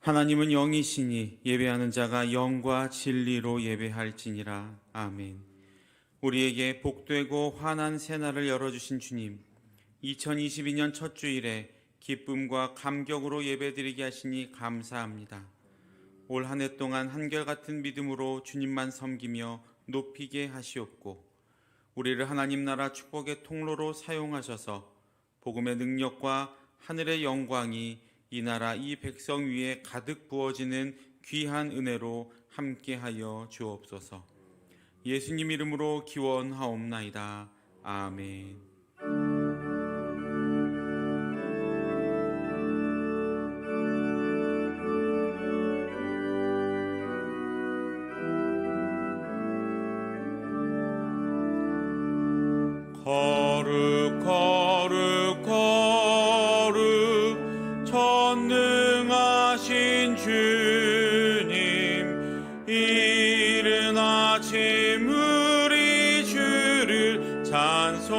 하나님은 영이시니 예배하는 자가 영과 진리로 예배할지니라. 아멘. 우리에게 복되고 환한 새날을 열어주신 주님, 2022년 첫 주일에 기쁨과 감격으로 예배드리게 하시니 감사합니다. 올 한 해 동안 한결같은 믿음으로 주님만 섬기며 높이게 하시옵고, 우리를 하나님 나라 축복의 통로로 사용하셔서 복음의 능력과 하늘의 영광이 이 나라 이 백성 위에 가득 부어지는 귀한 은혜로 함께하여 주옵소서. 예수님 이름으로 기원하옵나이다. 아멘. 거룩 거룩 거룩 전능하신 주님, 이른 아침 우리 주를 찬송합니다.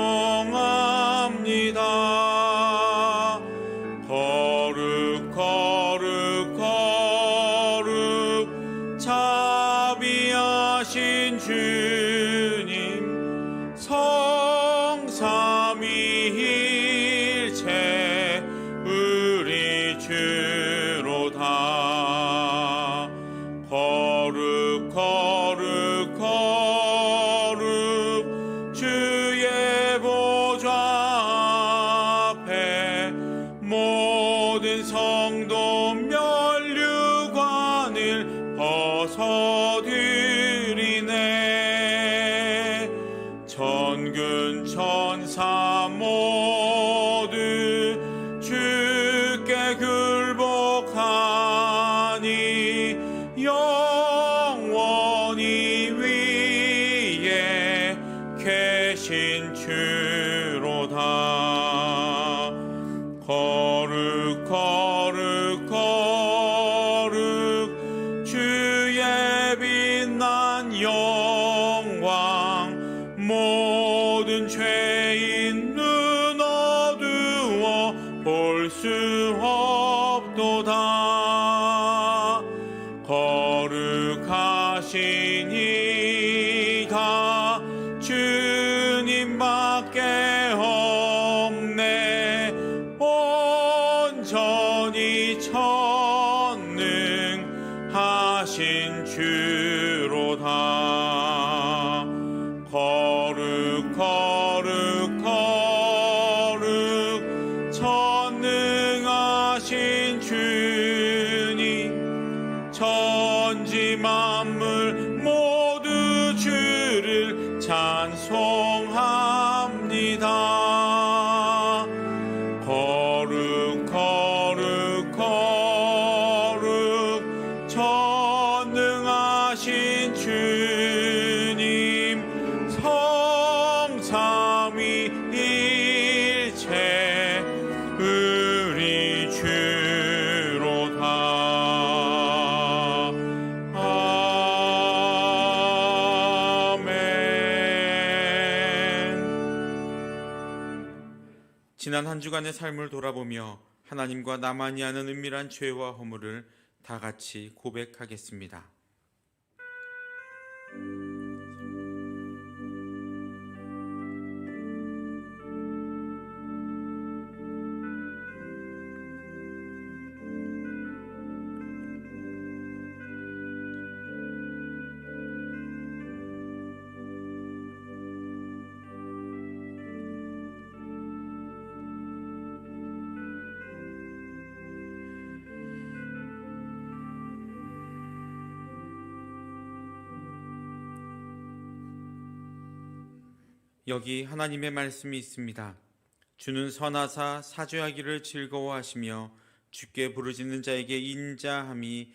거룩 거룩 거룩 자비하신 주님, 삼위일체 우리 주로다. 거룩 거룩 거룩 주의 보좌 앞에 모든 성도 면류관을 벗어드리네. 천군 천사 모두 주께 굴복하니 영원히 위에 계신 주로다. 거룩 거룩 거룩 주의 빛난 영광, 모든 죄인 눈 어두워 볼 수 없도다. 거룩하신 이가 주님밖에 없네. 온전히 전능하신 주로다. 거룩 거룩 거룩 전능하신 주님, 천지 만물 모두 주를 찬송합니다. 거룩 거룩 거룩 전능하신 주님, 성삼위일체 우리 주로다. 아멘. 지난 한 주간의 삶을 돌아보며 하나님과 나만이 아는 은밀한 죄와 허물을 다 같이 고백하겠습니다. 여기 하나님의 말씀이 있습니다. 주는 선하사 사죄하기를 즐거워하시며 주께 부르짖는 자에게 인자함이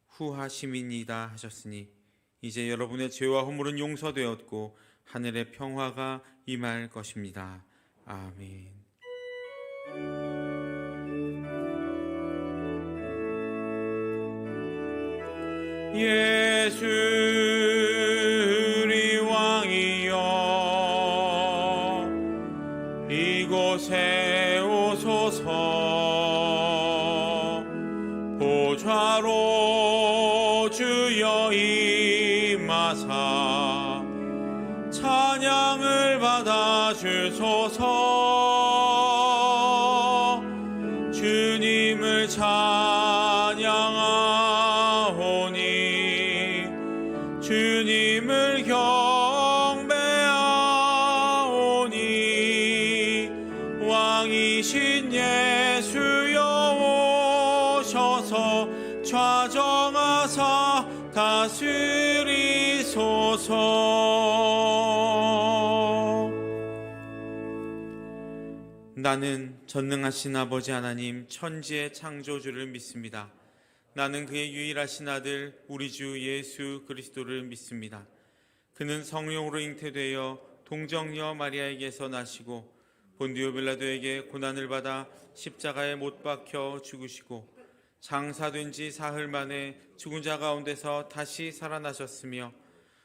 후하심이니이다 하셨으니, 이제 여러분의 죄와 허물은 용서되었고 하늘의 평화가 임할 것입니다. 아멘. 예수 우리 왕이여, 이곳에 오소서. 보좌로 찬양을 받아 주소서. 주님을 찬양하오니 주님을 경배하오니 왕이신 예수여 오셔서 좌정하사 다스리소서. 나는 전능하신 아버지 하나님 천지의 창조주를 믿습니다. 나는 그의 유일하신 아들 우리 주 예수 그리스도를 믿습니다. 그는 성령으로 잉태되어 동정녀 마리아에게서 나시고 본디오 빌라도에게 고난을 받아 십자가에 못 박혀 죽으시고 장사된 지 사흘 만에 죽은 자 가운데서 다시 살아나셨으며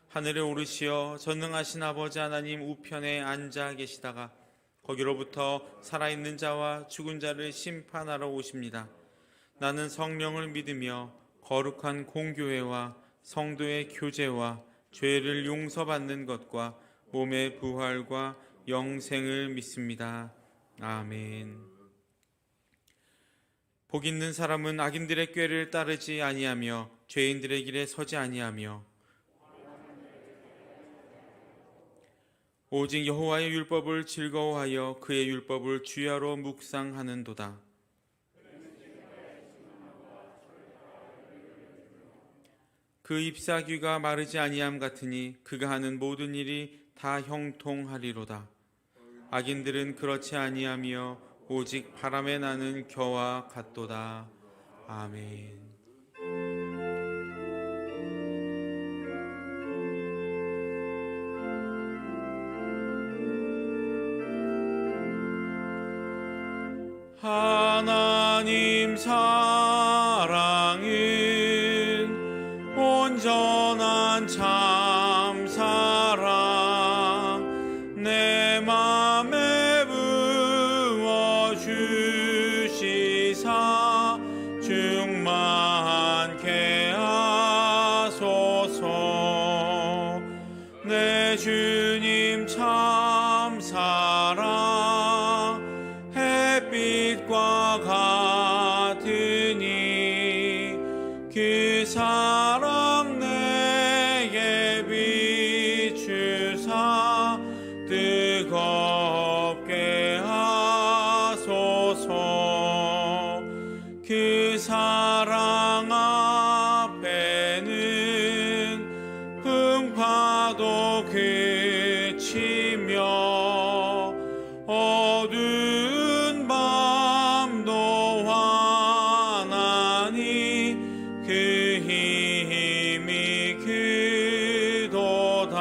하늘에 오르시어 전능하신 아버지 하나님 우편에 앉아 계시다가 거기로부터 살아있는 자와 죽은 자를 심판하러 오십니다. 나는 성령을 믿으며 거룩한 공교회와 성도의 교제와 죄를 용서받는 것과 몸의 부활과 영생을 믿습니다. 아멘. 복 있는 사람은 악인들의 꾀를 따르지 아니하며 죄인들의 길에 서지 아니하며 오직 여호와의 율법을 즐거워하여 그의 율법을 주야로 묵상하는도다. 그 잎사귀가 마르지 아니함 같으니 그가 하는 모든 일이 다 형통하리로다. 악인들은 그렇지 아니하며 오직 바람에 나는 겨와 같도다. 아멘. 하나님 사랑은 온전한 참사랑 내 맘에 부어주시사 충만케 하소서. 내 주님 참사랑 햇빛과 같으니 그 사랑 내게 비추사 뜨겁게 하소서. 그 사랑 앞에는 풍파도 그치며 어두운 밤도 환하니 그 힘이 그도다.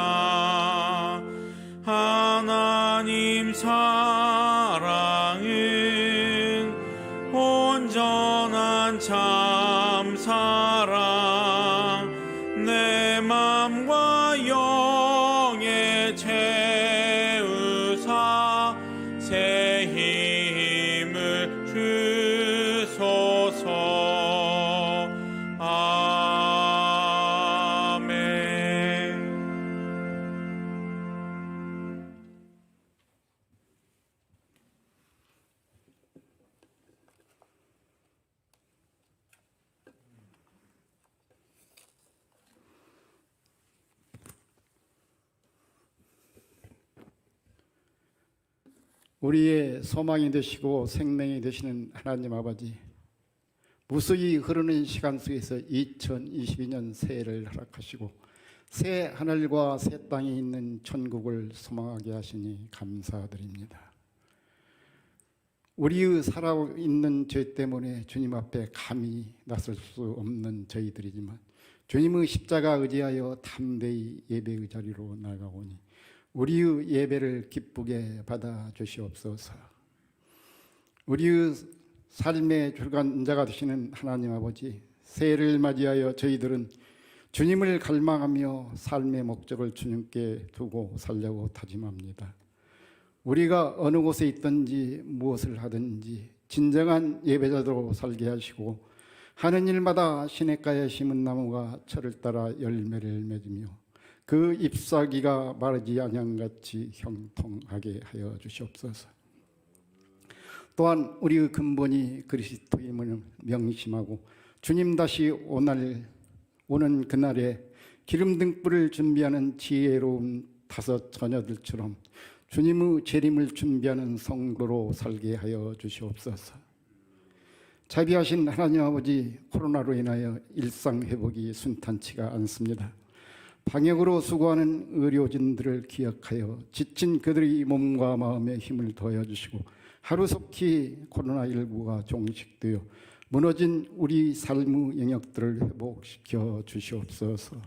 하나님 사랑은 온전한 참사랑 내 맘과 영에 채우사 새 힘을 주소서. 아멘. 우리의 소망이 되시고 생명이 되시는 하나님 아버지, 무수히 흐르는 시간 속에서 2022년 새해를 허락하시고 새 하늘과 새 땅이 있는 천국을 소망하게 하시니 감사드립니다. 우리의 살아있는 죄 때문에 주님 앞에 감히 나설 수 없는 저희들이지만 주님의 십자가 의지하여 담대히 예배의 자리로 나가오니 우리의 예배를 기쁘게 받아 주시옵소서. 우리의 삶의 주관자가 되시는 하나님 아버지, 새해를 맞이하여 저희들은 주님을 갈망하며 삶의 목적을 주님께 두고 살려고 다짐합니다. 우리가 어느 곳에 있든지 무엇을 하든지 진정한 예배자로 살게 하시고 하는 일마다 시냇가에 심은 나무가 철을 따라 열매를 맺으며 그 잎사귀가 마르지 아니함같이 형통하게 하여 주시옵소서. 또한 우리의 근본이 그리스도임을 명심하고 주님 다시 오는 그날에 기름 등불을 준비하는 지혜로운 5 처녀들처럼 주님의 재림을 준비하는 성도로 살게 하여 주시옵소서. 자비하신 하나님 아버지, 코로나로 인하여 일상 회복이 순탄치가 않습니다. 방역으로 수고하는 의료진들을 기억하여 지친 그들의 몸과 마음에 힘을 더하여 주시고 하루속히 코로나19가 종식되어 무너진 우리 삶의 영역들을 회복시켜 주시옵소서.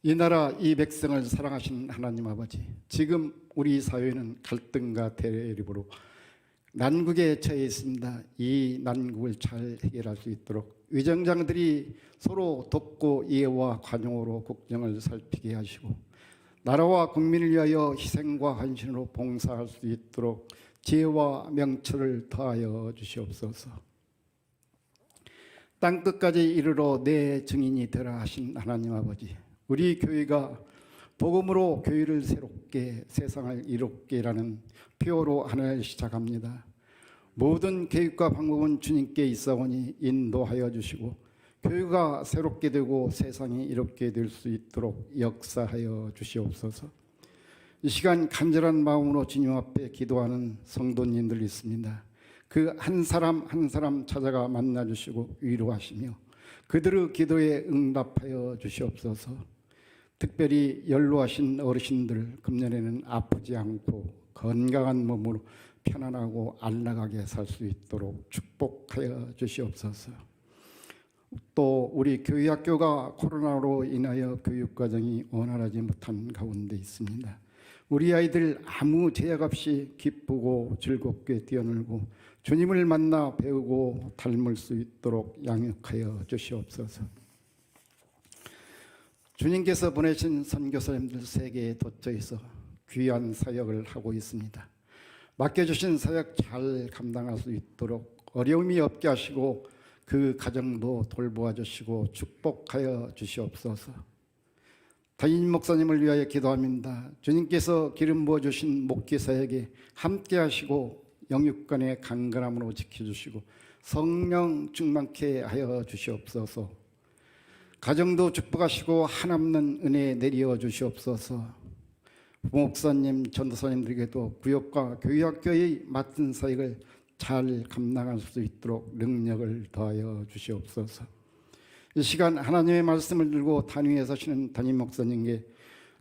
이 나라 이 백성을 사랑하신 하나님 아버지, 지금 우리 사회는 갈등과 대립으로 난국에 처해 있습니다. 이 난국을 잘 해결할 수 있도록 위정장들이 서로 돕고 이해와 관용으로 국정을 살피게 하시고 나라와 국민을 위하여 희생과 헌신으로 봉사할 수 있도록 지혜와 명철을 더하여 주시옵소서. 땅끝까지 이르러 내 증인이 되라 하신 하나님 아버지, 우리 교회가 복음으로 교회를 새롭게 세상을 이롭게라는 표어로 하나를 시작합니다. 모든 계획과 방법은 주님께 있사오니 인도하여 주시고 교회가 새롭게 되고 세상이 이롭게 될 수 있도록 역사하여 주시옵소서. 이 시간 간절한 마음으로 주님 앞에 기도하는 성도님들 있습니다. 그 한 사람 한 사람 찾아가 만나 주시고 위로하시며 그들의 기도에 응답하여 주시옵소서. 특별히 연로하신 어르신들 금년에는 아프지 않고 건강한 몸으로 편안하고 안락하게 살 수 있도록 축복하여 주시옵소서. 또 우리 교회학교가 코로나로 인하여 교육과정이 원활하지 못한 가운데 있습니다. 우리 아이들 아무 제약 없이 기쁘고 즐겁게 뛰어놀고 주님을 만나 배우고 닮을 수 있도록 양육하여 주시옵소서. 주님께서 보내신 선교사님들 세계에 도처에서 귀한 사역을 하고 있습니다. 맡겨주신 사역 잘 감당할 수 있도록 어려움이 없게 하시고 그 가정도 돌보아 주시고 축복하여 주시옵소서. 담임 목사님을 위하여 기도합니다. 주님께서 기름 부어주신 목회사에게 함께 하시고 영육간의 강건함으로 지켜주시고 성령 충만케 하여 주시옵소서. 가정도 축복하시고 한없는 은혜 내려 주시옵소서. 부목사님, 전도사님들에게도 구역과 교회학교의 맡은 사역을 잘 감당할 수 있도록 능력을 더하여 주시옵소서. 이 시간 하나님의 말씀을 들고 단위에 서시는 담임 목사님께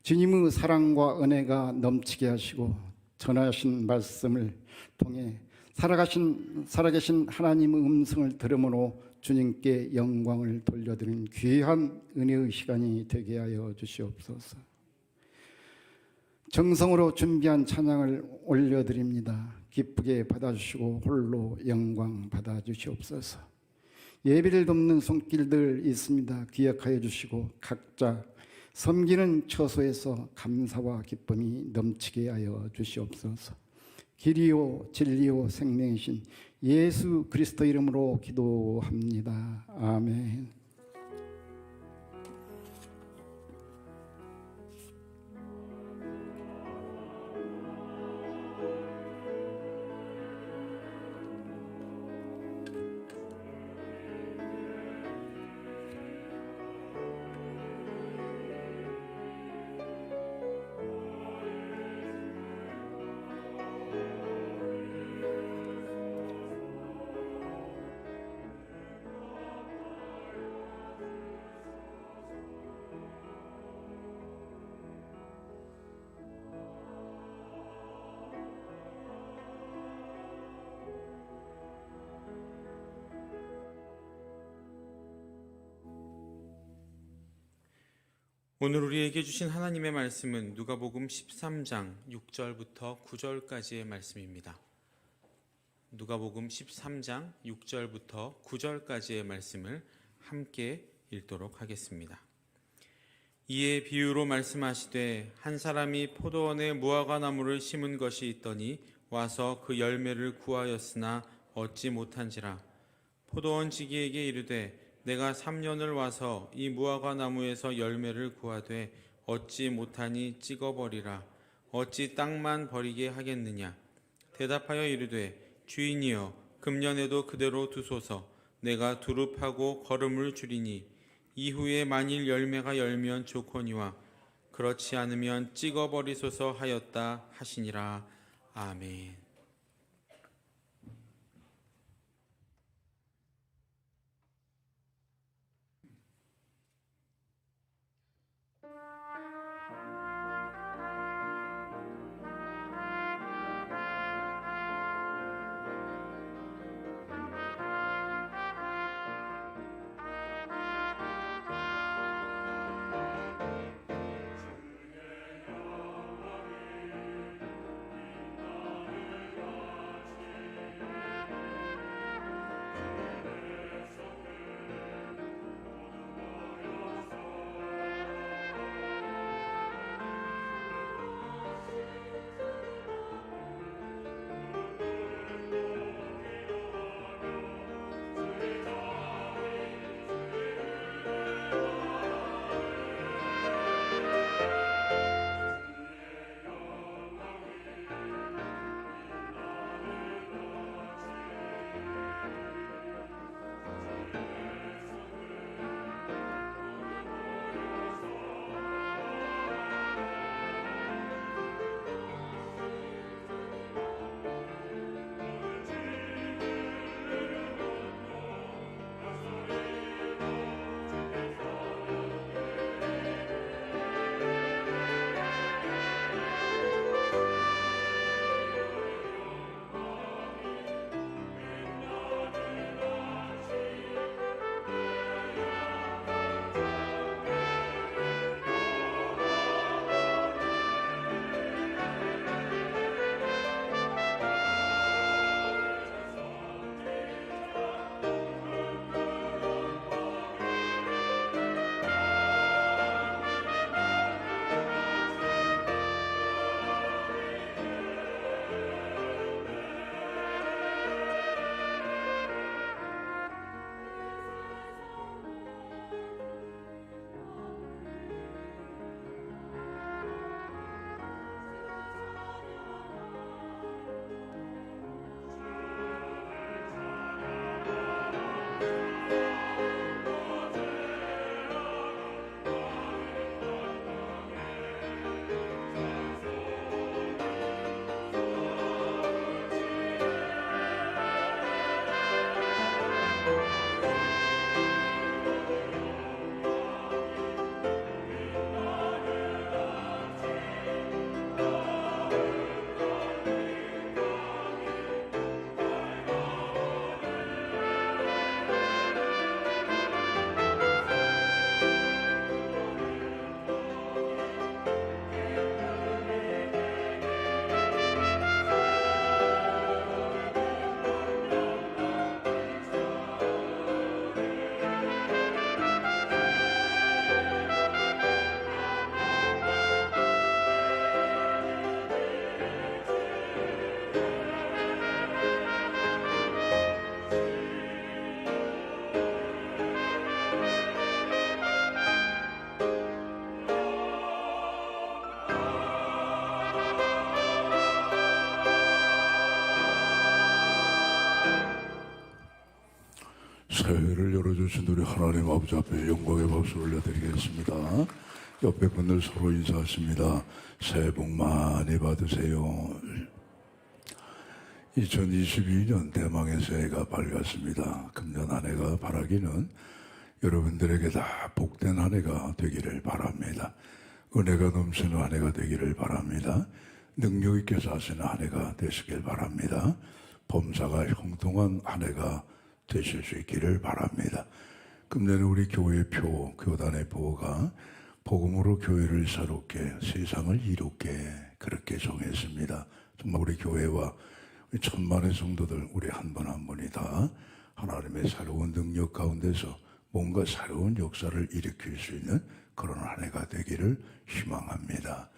주님의 사랑과 은혜가 넘치게 하시고 전하신 말씀을 통해 살아계신 하나님의 음성을 들음으로 주님께 영광을 돌려드리는 귀한 은혜의 시간이 되게 하여 주시옵소서. 정성으로 준비한 찬양을 올려드립니다. 기쁘게 받아주시고 홀로 영광 받아주시옵소서. 예배를 돕는 손길들 있습니다. 기억하여 주시고 각자 섬기는 처소에서 감사와 기쁨이 넘치게 하여 주시옵소서. 길이요 진리요 생명이신 예수 그리스도 이름으로 기도합니다. 아멘. 오늘 우리에게 주신 하나님의 말씀은 누가복음 13장 6절부터 9절까지의 말씀입니다. 누가복음 13장 6절부터 9절까지의 말씀을 함께 읽도록 하겠습니다. 이에 비유로 말씀하시되 한 사람이 포도원에 무화과 나무를 심은 것이 있더니 와서 그 열매를 구하였으나 얻지 못한지라. 포도원 지기에게 이르되 내가 3년을 와서 이 무화과 나무에서 열매를 구하되 얻지 못하니 찍어버리라. 어찌 땅만 버리게 하겠느냐. 대답하여 이르되 주인이여 금년에도 그대로 두소서. 내가 두릅하고 거름을 줄이니 이후에 만일 열매가 열면 좋거니와 그렇지 않으면 찍어버리소서 하였다 하시니라. 아멘. 새해를 열어주신 우리 하나님 아버지 앞에 영광의 박수 올려드리겠습니다. 옆에 분들 서로 인사하십니다. 새해 복 많이 받으세요. 2022년 대망의 새해가 밝았습니다. 금년 한 해가 바라기는 여러분들에게 다 복된 한 해가 되기를 바랍니다. 은혜가 넘치는 한 해가 되기를 바랍니다. 능력 있게 사시는 한 해가 되시길 바랍니다. 범사가 형통한 한 해가 되실 수 있기를 바랍니다. 금년에 우리 교회의 표, 교단의 보호가 복음으로 교회를 새롭게, 세상을 이롭게 그렇게 정했습니다. 정말 우리 교회와 우리 천만의 성도들, 우리 한 분 한 분이 다 하나님의 새로운 능력 가운데서 뭔가 새로운 역사를 일으킬 수 있는 그런 한 해가 되기를 희망합니다.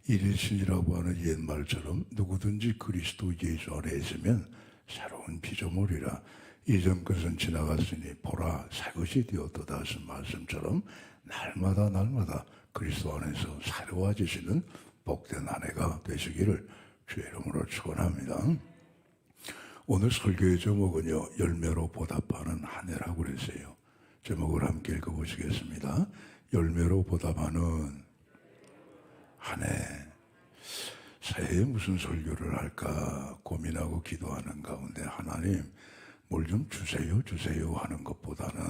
일일신이라고 하는 옛말처럼 누구든지 그리스도 예수 안에 있으면 새로운 피조물이라 이전 것은 지나갔으니 보라 새 것이 되었도다 하신 말씀처럼 날마다 그리스도 안에서 새로워지시는 복된 한 해가 되시기를 주의 이름으로 축원합니다. 오늘 설교의 제목은요, 열매로 보답하는 한 해라고 그랬어요. 제목을 함께 읽어보시겠습니다. 열매로 보답하는 한 해. 새해에 무슨 설교를 할까 고민하고 기도하는 가운데 하나님 뭘 좀 주세요 하는 것보다는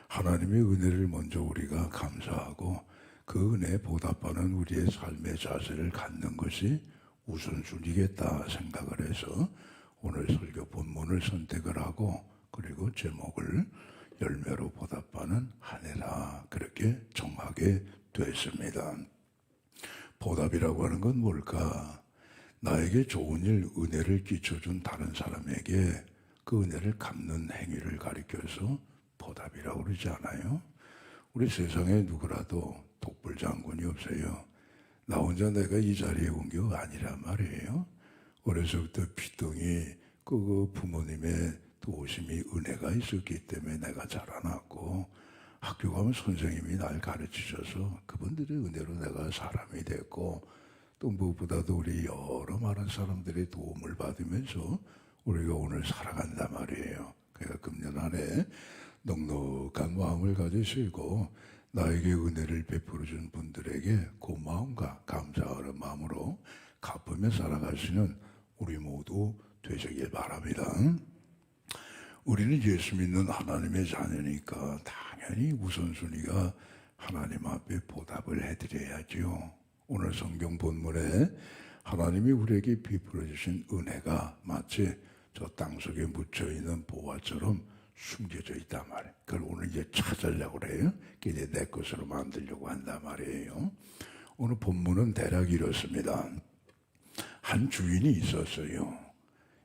하나님의 은혜를 먼저 우리가 감사하고 그 은혜에 보답하는 우리의 삶의 자세를 갖는 것이 우선순위겠다 생각을 해서 오늘 설교 본문을 선택을 하고 그리고 제목을 열매로 보답하는 한 해라 그렇게 정하게 됐습니다. 보답이라고 하는 건 뭘까? 나에게 좋은 일, 은혜를 끼쳐준 다른 사람에게 그 은혜를 갚는 행위를 가리켜서 보답이라고 그러지 않아요? 우리 세상에 누구라도 독불장군이 없어요. 나 혼자 내가 이 자리에 온 게 아니란 말이에요. 어려서부터 피덩이 그 부모님의 도우심이 은혜가 있었기 때문에 내가 자라났고 학교 가면 선생님이 날 가르치셔서 그분들의 은혜로 내가 사람이 됐고 또 무엇보다도 우리 여러 많은 사람들의 도움을 받으면서 우리가 오늘 살아간단 말이에요. 그러니까 금년 안에 넉넉한 마음을 가지시고 나에게 은혜를 베풀어준 분들에게 고마움과 감사하는 마음으로 갚으며 살아가시는 우리 모두 되시길 바랍니다. 우리는 예수 믿는 하나님의 자녀니까 당연히 우선순위가 하나님 앞에 보답을 해드려야죠. 오늘 성경 본문에 하나님이 우리에게 베풀어 주신 은혜가 마치 저 땅속에 묻혀있는 보화처럼 숨겨져 있단 말이에요. 그걸 오늘 이제 찾으려고 그래요. 이제 내 것으로 만들려고 한단 말이에요. 오늘 본문은 대략 이렇습니다. 한 주인이 있었어요.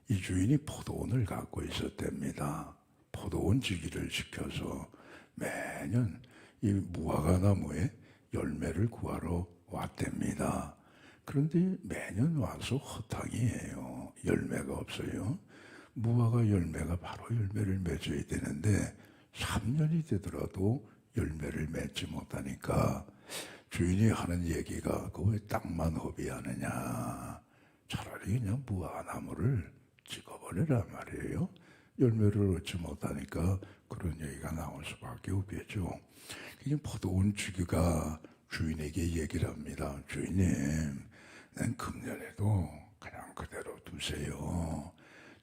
이 주인이 포도원을 갖고 있었답니다. 포도원 지기를 시켜서 매년 이 무화과 나무에 열매를 구하러 왔답니다. 그런데 매년 와서 허탕이에요. 열매가 없어요. 무화과 열매가 바로 열매를 맺어야 되는데 3년이 되더라도 열매를 맺지 못하니까 주인이 하는 얘기가 그 왜 땅만 허비하느냐. 차라리 그냥 무화과 나무를 찍어버리란 말이에요. 열매를 얻지 못하니까 그런 얘기가 나올 수밖에 없겠죠. 그냥 포도원 주기가 주인에게 얘기를 합니다. 주인님, 난 금년에도 그냥 그대로 두세요.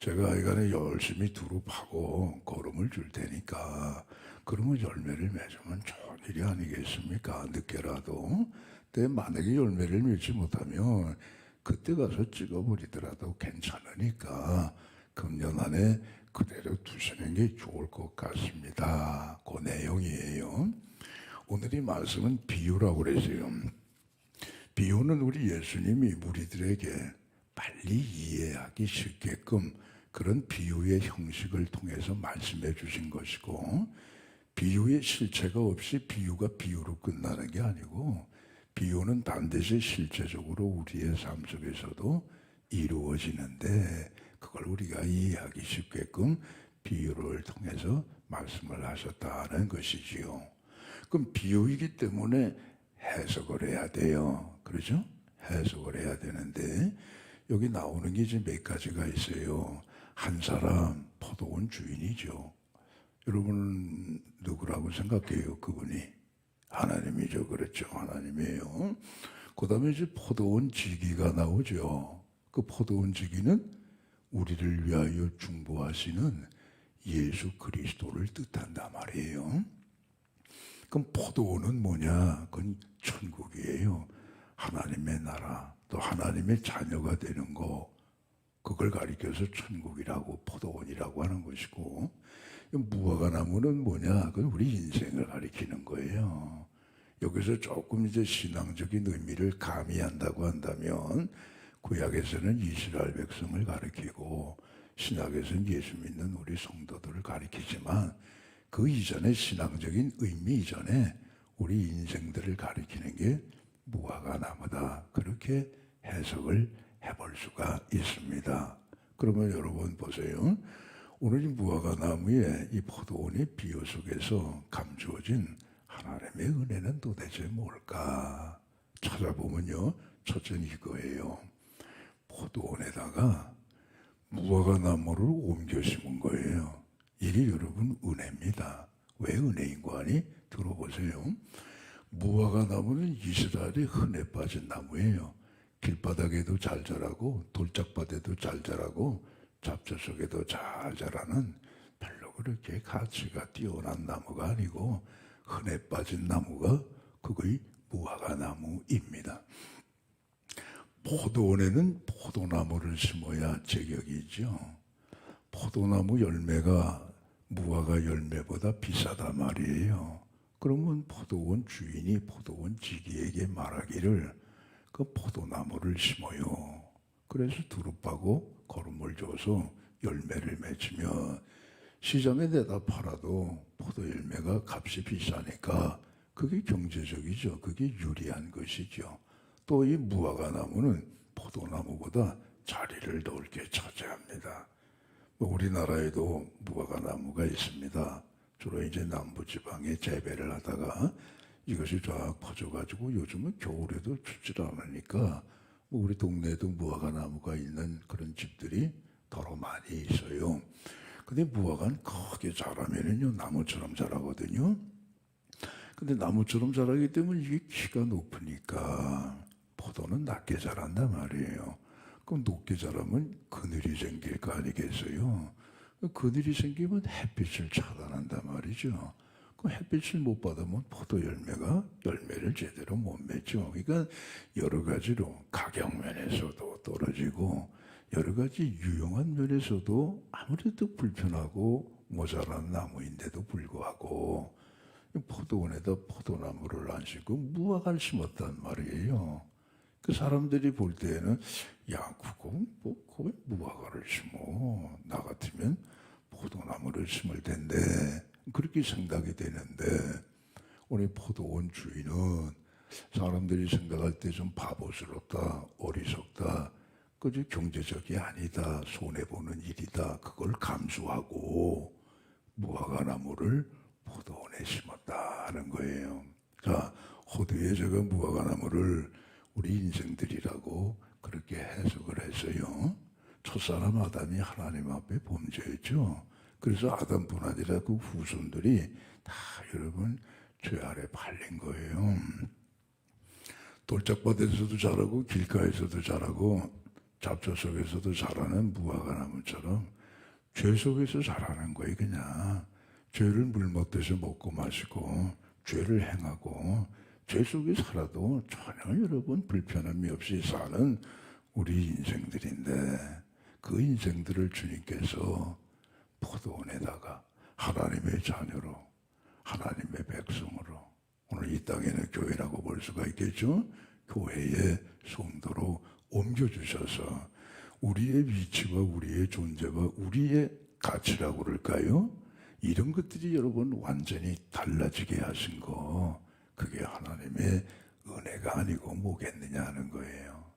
제가 이간에 열심히 두루 파고 거름을 줄 테니까 그러면 열매를 맺으면 좋은 일이 아니겠습니까? 늦게라도. 근데 만약에 열매를 맺지 못하면 그때 가서 찍어버리더라도 괜찮으니까 금년 안에 그대로 두시는 게 좋을 것 같습니다. 그 내용이에요. 오늘 이 말씀은 비유라고 그랬어요. 비유는 우리 예수님이 우리들에게 빨리 이해하기 쉽게끔 그런 비유의 형식을 통해서 말씀해 주신 것이고 비유의 실체가 없이 비유가 비유로 끝나는 게 아니고 비유는 반드시 실제적으로 우리의 삶 속에서도 이루어지는데 그걸 우리가 이해하기 쉽게끔 비유를 통해서 말씀을 하셨다는 것이지요. 그럼 비유이기 때문에 해석을 해야 돼요. 그렇죠? 해석을 해야 되는데 여기 나오는 게 이제 몇 가지가 있어요. 한 사람 포도원 주인이죠. 여러분은 누구라고 생각해요? 그분이 하나님이죠. 그렇죠? 하나님이에요. 그 다음에 이제 포도원 지기가 나오죠. 그 포도원 지기는 우리를 위하여 중보하시는 예수 그리스도를 뜻한단 말이에요. 그럼 포도원은 뭐냐? 그건 천국이에요. 하나님의 나라, 또 하나님의 자녀가 되는 거, 그걸 가리켜서 천국이라고 포도원이라고 하는 것이고, 무화과 나무는 뭐냐? 그건 우리 인생을 가리키는 거예요. 여기서 조금 이제 신앙적인 의미를 가미한다고 한다면 구약에서는 이스라엘 백성을 가리키고 신약에서는 예수 믿는 우리 성도들을 가리키지만 그 이전에 신앙적인 의미 이전에 우리 인생들을 가리키는 게 무화과 나무다. 그렇게 해석을 해볼 수가 있습니다. 그러면 여러분 보세요. 오늘 이 무화과 나무의 이 포도원의 비유 속에서 감추어진 하나님의 은혜는 도대체 뭘까? 찾아보면요, 첫째는 이거예요. 포도원에다가 무화과 나무를 옮겨 심은 거예요. 이게 여러분 은혜입니다. 왜 은혜인 거 아니? 들어보세요. 무화과 나무는 이스라엘의 흔해 빠진 나무예요. 길바닥에도 잘 자라고 돌짝밭에도 잘 자라고 잡초 속에도 잘 자라는 별로 그렇게 가치가 뛰어난 나무가 아니고 흔해 빠진 나무가 그거의 무화과 나무입니다. 포도원에는 포도나무를 심어야 제격이 있죠. 포도나무 열매가 무화과 열매보다 비싸단 말이에요. 그러면 포도원 주인이 포도원 지기에게 말하기를 그 포도나무를 심어요. 그래서 두릅하고 거름을 줘서 열매를 맺으면 시장에 내다 팔아도 포도 열매가 값이 비싸니까 그게 경제적이죠. 그게 유리한 것이죠. 또 이 무화과 나무는 포도나무보다 자리를 넓게 차지합니다. 우리나라에도 무화과 나무가 있습니다. 주로 이제 남부지방에 재배를 하다가 이것이 쫙 퍼져가지고 요즘은 겨울에도 춥질 않으니까 우리 동네에도 무화과 나무가 있는 그런 집들이 더러 많이 있어요. 근데 무화과는 크게 자라면은요, 나무처럼 자라거든요. 근데 나무처럼 자라기 때문에 이게 키가 높으니까 포도는 낮게 자란단 말이에요. 그럼 높게 자라면 그늘이 생길 거 아니겠어요? 그늘이 생기면 햇빛을 차단한단 말이죠. 그 햇빛을 못 받으면 포도 열매를 제대로 못 맺죠. 그러니까 여러 가지로 가격 면에서도 떨어지고 여러 가지 유용한 면에서도 아무래도 불편하고 모자란 나무인데도 불구하고 포도원에다 포도나무를 안 심고 무화과를 심었단 말이에요. 그 사람들이 볼 때에는 야, 그거 왜 무화과를 심어? 나 같으면 포도나무를 심을 텐데 그렇게 생각이 되는데 우리 포도원 주인은 사람들이 생각할 때 좀 바보스럽다, 어리석다, 그저 경제적이 아니다, 손해보는 일이다, 그걸 감수하고 무화과 나무를 포도원에 심었다는 거예요. 자, 호두에 제가 무화과 나무를 우리 인생들이라고 그렇게 해석을 했어요. 첫사람 아담이 하나님 앞에 범죄했죠. 그래서 아담뿐 아니라 그 후손들이 다 여러분 죄 아래 팔린 거예요. 돌짝밭에서도 자라고 길가에서도 자라고 잡초 속에서도 자라는 무화과 나무처럼 죄 속에서 자라는 거예요. 그냥 죄를 물 먹듯이 먹고 마시고 죄를 행하고 죄 속에 살아도 전혀 여러분 불편함이 없이 사는 우리 인생들인데 그 인생들을 주님께서 포도원에다가 하나님의 자녀로 하나님의 백성으로 오늘 이 땅에는 교회라고 볼 수가 있겠죠. 교회의 성도로 옮겨주셔서 우리의 위치와 우리의 존재와 우리의 가치라고 그럴까요? 이런 것들이 여러분 완전히 달라지게 하신 거 그게 하나님의 은혜가 아니고 뭐겠느냐 하는 거예요.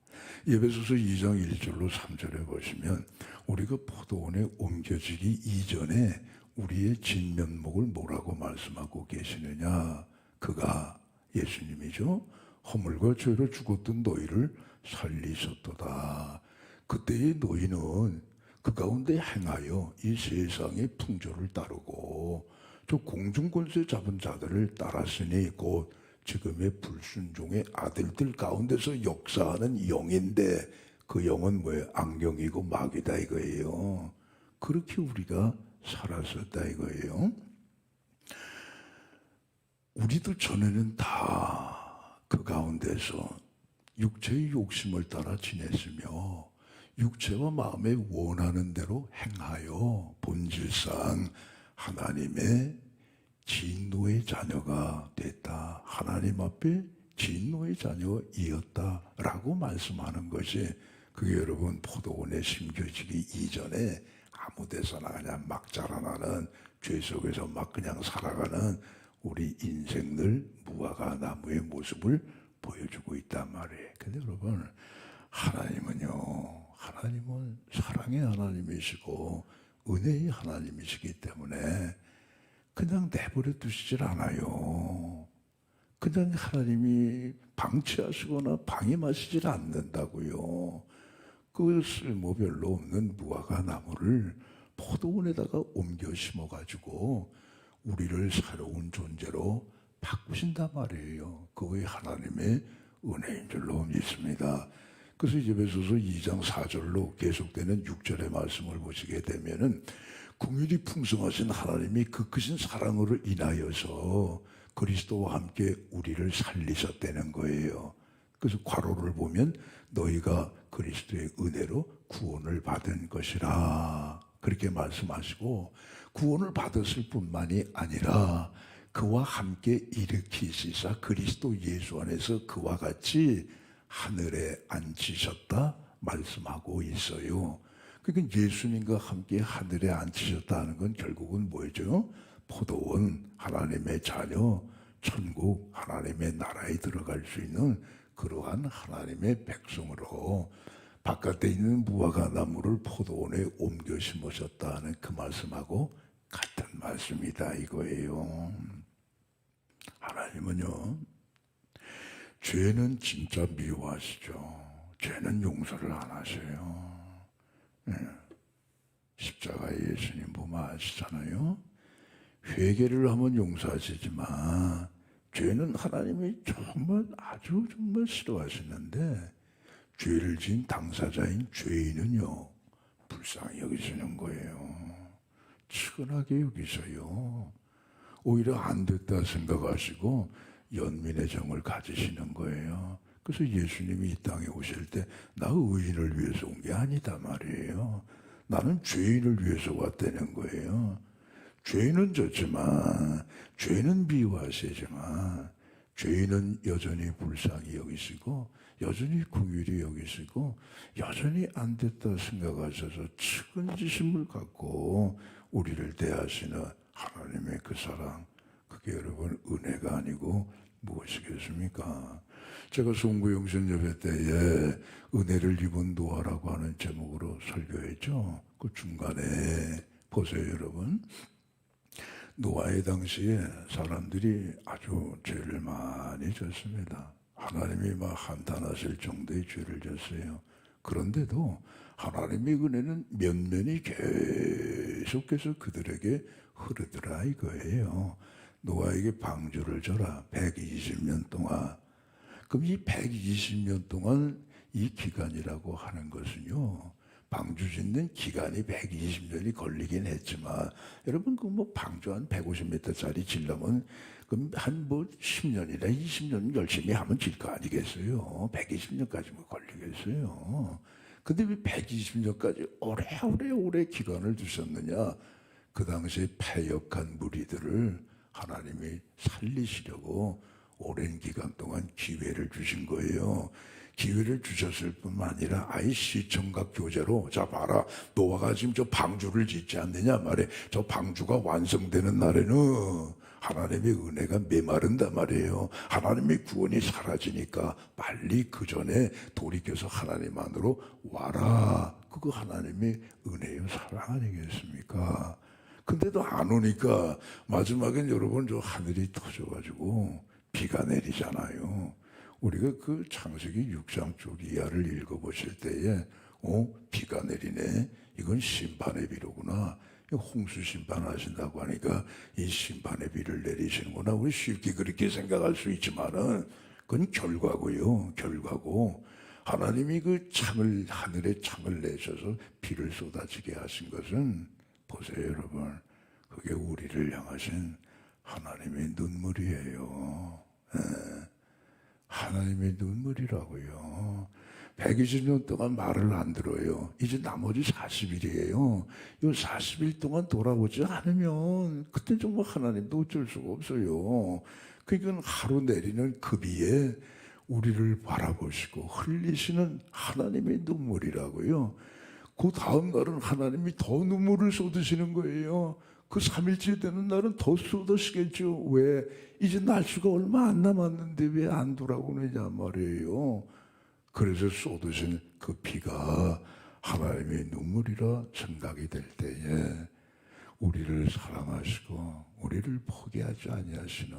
에베소서 2장 1절로 3절에 보시면 우리가 포도원에 옮겨지기 이전에 우리의 진면목을 뭐라고 말씀하고 계시느냐. 그가 예수님이죠. 허물과 죄로 죽었던 너희를 살리셨도다. 그때의 너희는 그 가운데 행하여 이 세상의 풍조를 따르고 저 공중권세 잡은 자들을 따랐으니 곧 지금의 불순종의 아들들 가운데서 역사하는 영인데 그 영은 뭐예요? 악령이고 마귀다 이거예요. 그렇게 우리가 살았었다 이거예요. 우리도 전에는 다 그 가운데서 육체의 욕심을 따라 지냈으며 육체와 마음에 원하는 대로 행하여 본질상 하나님의 진노의 자녀가 됐다. 하나님 앞에 진노의 자녀이었다라고 말씀하는 것이 그게 여러분 포도원에 심겨지기 이전에 아무 데서나 그냥 막 자라나는 죄 속에서 막 그냥 살아가는 우리 인생들 무화과 나무의 모습을 보여주고 있단 말이에요. 근데 여러분 하나님은 사랑의 하나님이시고 은혜의 하나님이시기 때문에 그냥 내버려 두시질 않아요. 그냥 하나님이 방치하시거나 방임하시질 않는다고요. 그 쓸모 별로 없는 무화과 나무를 포도원에다가 옮겨 심어가지고 우리를 새로운 존재로 바꾸신단 말이에요. 그게 하나님의 은혜인 줄로 믿습니다. 그래서 에베소서 2장 4절로 계속되는 6절의 말씀을 보시게 되면은 긍휼이 풍성하신 하나님이 그 크신 사랑으로 인하여서 그리스도와 함께 우리를 살리셨다는 거예요. 그래서 괄호를 보면 너희가 그리스도의 은혜로 구원을 받은 것이라 그렇게 말씀하시고 구원을 받았을 뿐만이 아니라 그와 함께 일으키시사 그리스도 예수 안에서 그와 같이 하늘에 앉히셨다 말씀하고 있어요. 그러니까 예수님과 함께 하늘에 앉히셨다는 건 결국은 뭐죠? 포도원, 하나님의 자녀, 천국, 하나님의 나라에 들어갈 수 있는 그러한 하나님의 백성으로 바깥에 있는 무화과 나무를 포도원에 옮겨 심으셨다는 그 말씀하고 같은 말씀이다 이거예요. 하나님은요, 죄는 진짜 미워하시죠. 죄는 용서를 안 하세요. 십자가에 예수님 보면 아시잖아요. 회개를 하면 용서하시지만 죄는 하나님이 정말 아주 정말 싫어하시는데 죄를 지은 당사자인 죄인은요 불쌍히 여기시는 거예요. 측은하게 여기셔요. 오히려 안 됐다 생각하시고 연민의 정을 가지시는 거예요. 그래서 예수님이 이 땅에 오실 때 나 의인을 위해서 온 게 아니다 말이에요. 나는 죄인을 위해서 왔다는 거예요. 죄는 졌지만 죄는 미워하시지만 죄인은 여전히 불쌍히 여기시고 여전히 긍휼히 여기시고 여전히 안 됐다 생각하셔서 측은지심을 갖고 우리를 대하시는 하나님의 그 사랑, 그게 여러분 은혜가 아니고 무엇이겠습니까? 제가 송구영신 예배 때에 은혜를 입은 노아라고 하는 제목으로 설교했죠. 그 중간에 보세요 여러분. 노아의 당시에 사람들이 아주 죄를 많이 졌습니다. 하나님이 막 한탄하실 정도의 죄를 졌어요. 그런데도 하나님의 은혜는 면면이 계속해서 그들에게 흐르더라 이거예요. 노아에게 방주를 줘라 120년 동안. 그럼 이 120년 동안 이 기간이라고 하는 것은요, 방주 짓는 기간이 120년이 걸리긴 했지만 여러분 그 뭐 방주 한 150m짜리 질려면 그럼 한 뭐 10년이나 20년 열심히 하면 질 거 아니겠어요? 120년까지 뭐 걸리겠어요? 근데 왜 120년까지 오래 기간을 두셨느냐? 그 당시에 패역한 무리들을 하나님이 살리시려고 오랜 기간 동안 기회를 주신 거예요. 기회를 주셨을 뿐만 아니라 아예 시청각 교제로 자 봐라 노아가 지금 저 방주를 짓지 않느냐 말이에요. 저 방주가 완성되는 날에는 하나님의 은혜가 메마른단 말이에요. 하나님의 구원이 사라지니까 빨리 그 전에 돌이켜서 하나님 안으로 와라. 그거 하나님의 은혜요 사랑 아니겠습니까? 근데도 안 오니까 마지막엔 여러분 저 하늘이 터져가지고 비가 내리잖아요. 우리가 그 창세기 6장 쪽 이하를 읽어보실 때에 비가 내리네. 이건 심판의 비로구나. 홍수 심판하신다고 하니까 이 심판의 비를 내리시는구나. 우리 쉽게 그렇게 생각할 수 있지만은 그건 결과고요. 결과고 하나님이 그 창을 하늘에 창을 내셔서 비를 쏟아지게 하신 것은 보세요 여러분. 그게 우리를 향하신 하나님의 눈물이에요. 하나님의 눈물이라고요. 120년 동안 말을 안 들어요. 이제 나머지 40일이에요. 이 40일 동안 돌아오지 않으면 그때 정말 하나님도 어쩔 수가 없어요. 그러니까 하루 내리는 그 비에 우리를 바라보시고 흘리시는 하나님의 눈물이라고요. 그 다음 날은 하나님이 더 눈물을 쏟으시는 거예요. 그 3일째 되는 날은 더 쏟으시겠죠. 왜? 이제 날수가 얼마 안 남았는데 왜 안 돌아오느냐 말이에요. 그래서 쏟으신 그 비가 하나님의 눈물이라 생각이 될 때에 우리를 사랑하시고 우리를 포기하지 아니하시는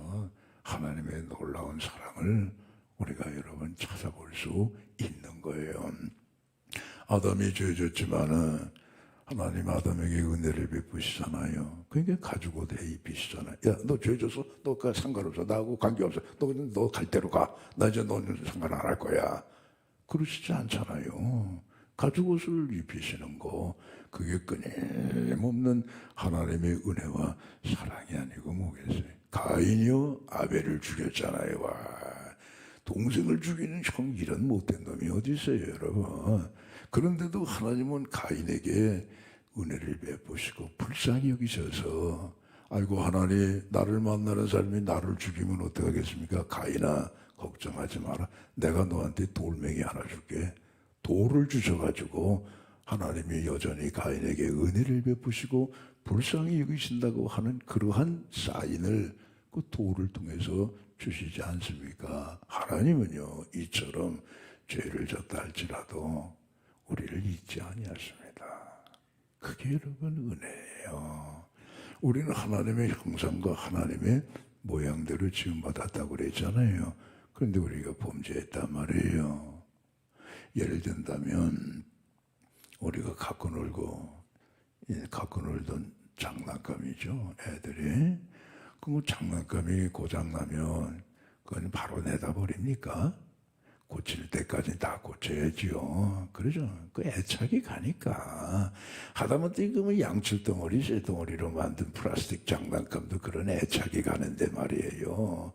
하나님의 놀라운 사랑을 우리가 여러분 찾아볼 수 있는 거예요. 아담이 죄졌지만은 하나님 아담에게 은혜를 베푸시잖아요. 그러니까 가지고 대입이시잖아요. 야, 너 죄졌어? 너 그 상관없어. 나하고 관계없어. 너 갈 대로 가. 나 이제 너는 상관 안 할 거야. 그러시지 않잖아요. 가죽 옷을 입히시는 거, 그게 끊임없는 하나님의 은혜와 사랑이 아니고 뭐겠어요. 가인이요 아벨을 죽였잖아요. 와, 동생을 죽이는 형 이런 못된 놈이 어디 있어요, 여러분. 그런데도 하나님은 가인에게 은혜를 베푸시고 불쌍히 여기셔서, 아이고 하나님, 나를 만나는 사람이 나를 죽이면 어떡하겠습니까? 가인아, 걱정하지 마라. 내가 너한테 돌멩이 하나 줄게. 돌을 주셔가지고 하나님이 여전히 가인에게 은혜를 베푸시고 불쌍히 여기신다고 하는 그러한 사인을 그 돌을 통해서 주시지 않습니까? 하나님은요, 이처럼 죄를 졌다 할지라도 우리를 잊지 아니하십니다. 그게 여러분 은혜예요. 우리는 하나님의 형상과 하나님의 모양대로 지음받았다고 그랬잖아요. 그런데 우리가 범죄했단 말이에요. 예를 든다면 우리가 갖고 놀던 장난감이죠, 애들이. 그 장난감이 고장나면 그건 바로 내다 버립니까? 고칠 때까지 다 고쳐야지요. 그러죠. 그 애착이 가니까. 하다못해 그 양철덩어리, 쇠덩어리로 만든 플라스틱 장난감도 그런 애착이 가는데 말이에요.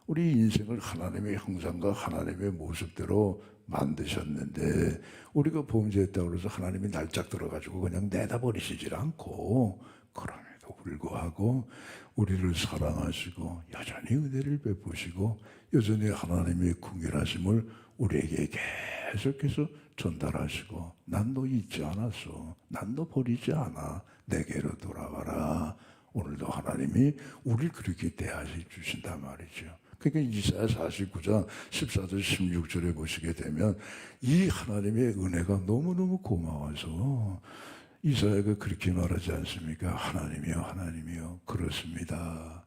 우리 인생을 하나님의 형상과 하나님의 모습대로 만드셨는데 우리가 범죄했다고 해서 하나님이 날짝 들어가지고 그냥 내다 버리시질 않고, 그럼에도 불구하고 우리를 사랑하시고 여전히 은혜를 베푸시고 여전히 하나님의 궁휼하심을 우리에게 계속해서 전달하시고, 난 너 잊지 않았어. 난 너 버리지 않아. 내게로 돌아와라. 오늘도 하나님이 우리를 그렇게 대하시 주신단 말이죠. 그러니까 이사야 49장 14절 16절에 보시게 되면 이 하나님의 은혜가 너무너무 고마워서 이사야가 그렇게 말하지 않습니까? 하나님이여 하나님이여, 그렇습니다.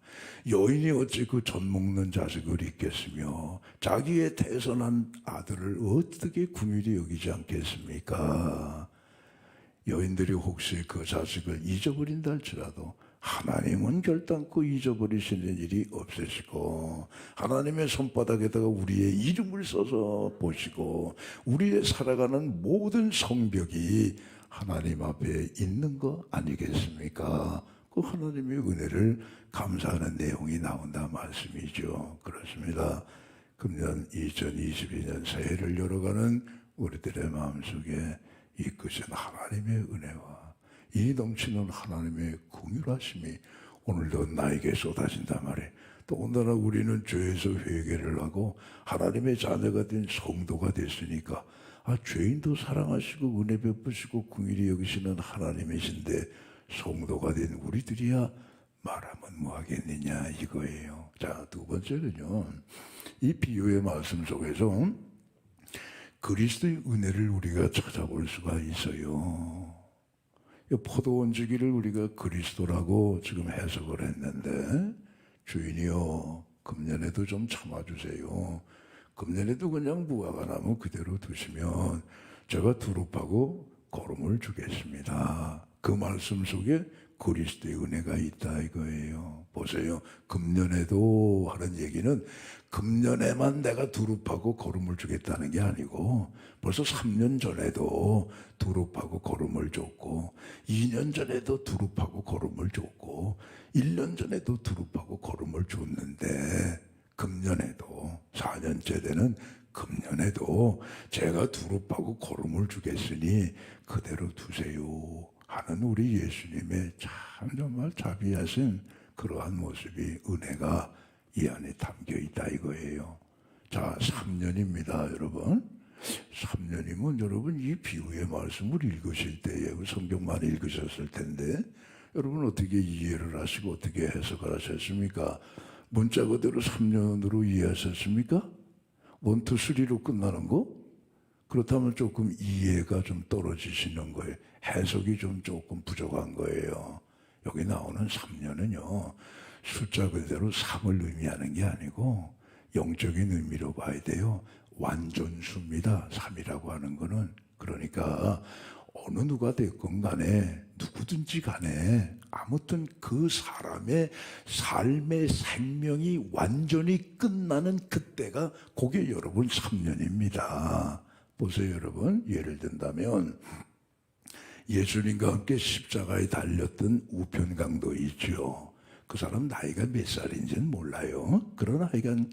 여인이 어찌 그 젖 먹는 자식을 잊겠으며 자기의 태선한 아들을 어떻게 궁휼히 여기지 않겠습니까? 여인들이 혹시 그 자식을 잊어버린다 할지라도 하나님은 결단코 잊어버리시는 일이 없으시고, 하나님의 손바닥에다가 우리의 이름을 써서 보시고 우리의 살아가는 모든 성벽이 하나님 앞에 있는 거 아니겠습니까? 그 하나님의 은혜를 감사하는 내용이 나온다 말씀이죠. 그렇습니다. 금년 2022년 새해를 열어가는 우리들의 마음속에 이끄신 하나님의 은혜와 이 넘치는 하나님의 궁휼하심이 오늘도 나에게 쏟아진단 말이에요. 더군다나 우리는 죄에서 회개를 하고 하나님의 자녀가 된 성도가 됐으니까, 죄인도 사랑하시고 은혜 베푸시고 궁휼히 여기시는 하나님이신데 성도가 된 우리들이야 말하면 뭐하겠느냐 이거예요. 자, 두 번째는요, 이 비유의 말씀 속에서 그리스도의 은혜를 우리가 찾아볼 수가 있어요. 포도원 주기를 우리가 그리스도라고 지금 해석을 했는데, 주인이요 금년에도 좀 참아주세요. 금년에도 그냥 무화과 나무 그대로 두시면 제가 두릅하고 거름을 주겠습니다. 그 말씀 속에 그리스도의 은혜가 있다 이거예요. 보세요. 금년에도 하는 얘기는 금년에만 내가 두릅하고 거름을 주겠다는 게 아니고 벌써 3년 전에도 두릅하고 거름을 줬고 2년 전에도 두릅하고 거름을 줬고 1년 전에도 두릅하고 거름을 줬는데 금년에도 4년째 되는 금년에도 제가 두릅하고 거름을 주겠으니 그대로 두세요 하는 우리 예수님의 참 정말 자비하신 그러한 모습이, 은혜가 이 안에 담겨 있다 이거예요. 자, 3년입니다 여러분. 3년이면 여러분 이 비유의 말씀을 읽으실 때에 성경만 읽으셨을 텐데 여러분 어떻게 이해를 하시고 어떻게 해석을 하셨습니까? 문자 그대로 3년으로 이해하셨습니까? 1, 2, 3로 끝나는 거? 그렇다면 조금 이해가 좀 떨어지시는 거예요. 해석이 좀 조금 부족한 거예요. 여기 나오는 3년은요, 숫자 그대로 3을 의미하는 게 아니고 영적인 의미로 봐야 돼요. 완전수입니다. 3이라고 하는 거는. 그러니까 어느 누가 됐건 간에 누구든지 간에 아무튼 그 사람의 삶의 생명이 완전히 끝나는 그때가 그게 여러분 3년입니다. 보세요 여러분. 예를 든다면 예수님과 함께 십자가에 달렸던 우편강도 있죠. 그 사람 나이가 몇 살인지는 몰라요. 그러나 하여간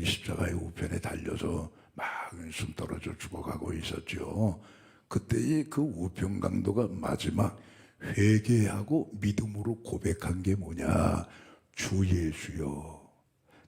십자가의 우편에 달려서 막 숨 떨어져 죽어가고 있었죠. 그때의 그 우편강도가 마지막 회개하고 믿음으로 고백한 게 뭐냐? 주 예수여,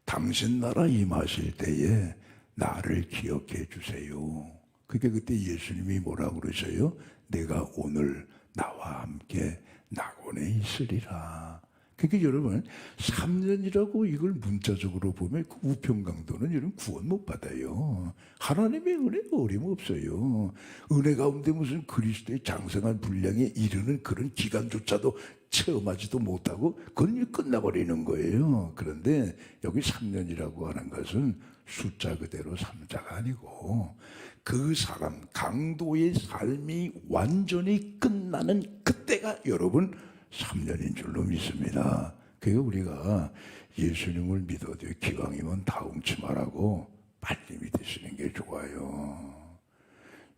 당신 나라 임하실 때에 나를 기억해 주세요. 그게 그때 예수님이 뭐라고 그러셔요? 내가 오늘 나와 함께 낙원에 있으리라. 그러니까 여러분 3년이라고 이걸 문자적으로 보면 그 우편강도는 여러분 구원 못 받아요. 하나님의 은혜가 어림없어요. 은혜 가운데 무슨 그리스도의 장성한 분량에 이르는 그런 기간조차도 체험하지도 못하고 그건 끝나버리는 거예요. 그런데 여기 3년이라고 하는 것은 숫자 그대로 3자가 아니고 그 사람 강도의 삶이 완전히 끝나는 그때가 여러분 3년인 줄로 믿습니다. 그러니까 우리가 예수님을 믿어도 기왕이면 다홍치 말하고 빨리 믿으시는 게 좋아요.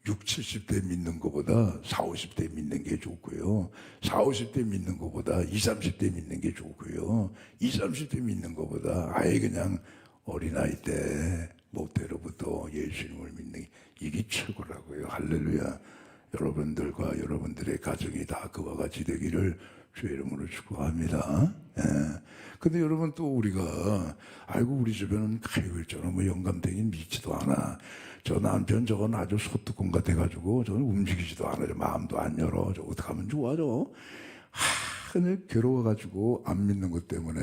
60, 70대 믿는 것보다 40, 50대 믿는 게 좋고요. 40, 50대 믿는 것보다 20, 30대 믿는 게 좋고요. 20, 30대 믿는 것보다 아예 그냥 어린아이 때 모태로부터 예수님을 믿는 게 이게 최고라고요. 할렐루야. 여러분들과 여러분들의 가정이 다 그와 같이 되기를 주의 이름으로 축복합니다. 예. 근데 여러분 또 우리가 아이고 우리 주변은 아이고 저는 뭐 영감탱이 믿지도 않아. 저 남편 저건 아주 소뚜껑 같아가지고 저는 움직이지도 않아요. 마음도 안 열어. 저 어떻게 하면 좋아 저. 근데 괴로워가지고 안 믿는 것 때문에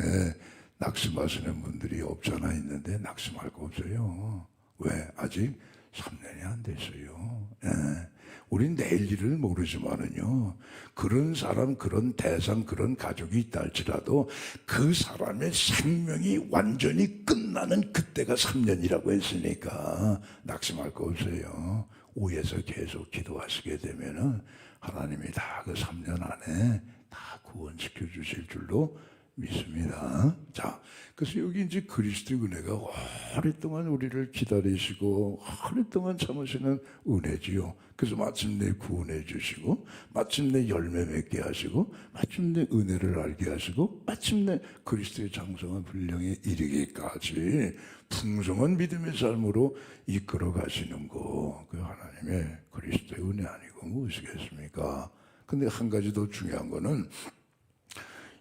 낙심하시는 분들이 없잖아 있는데 낙심할 거 없어요. 왜? 아직 3년이 안 됐어요. 예. 우린 내일 일을 모르지만은요, 그런 사람, 그런 대상, 그런 가족이 있다 할지라도 그 사람의 생명이 완전히 끝나는 그때가 3년이라고 했으니까 낙심할 거 없어요. 위에서 계속 기도하시게 되면은 하나님이 다 그 3년 안에 다 구원시켜 주실 줄로 믿습니다. 자, 그래서 여기 이제 그리스도의 은혜가 오랫동안 우리를 기다리시고 오랫동안 참으시는 은혜지요. 그래서 마침내 구원해 주시고 마침내 열매 맺게 하시고 마침내 은혜를 알게 하시고 마침내 그리스도의 장성한 분량에 이르기까지 풍성한 믿음의 삶으로 이끌어 가시는 거, 그 하나님의 그리스도의 은혜 아니고 무엇이겠습니까? 근데 한 가지 더 중요한 거는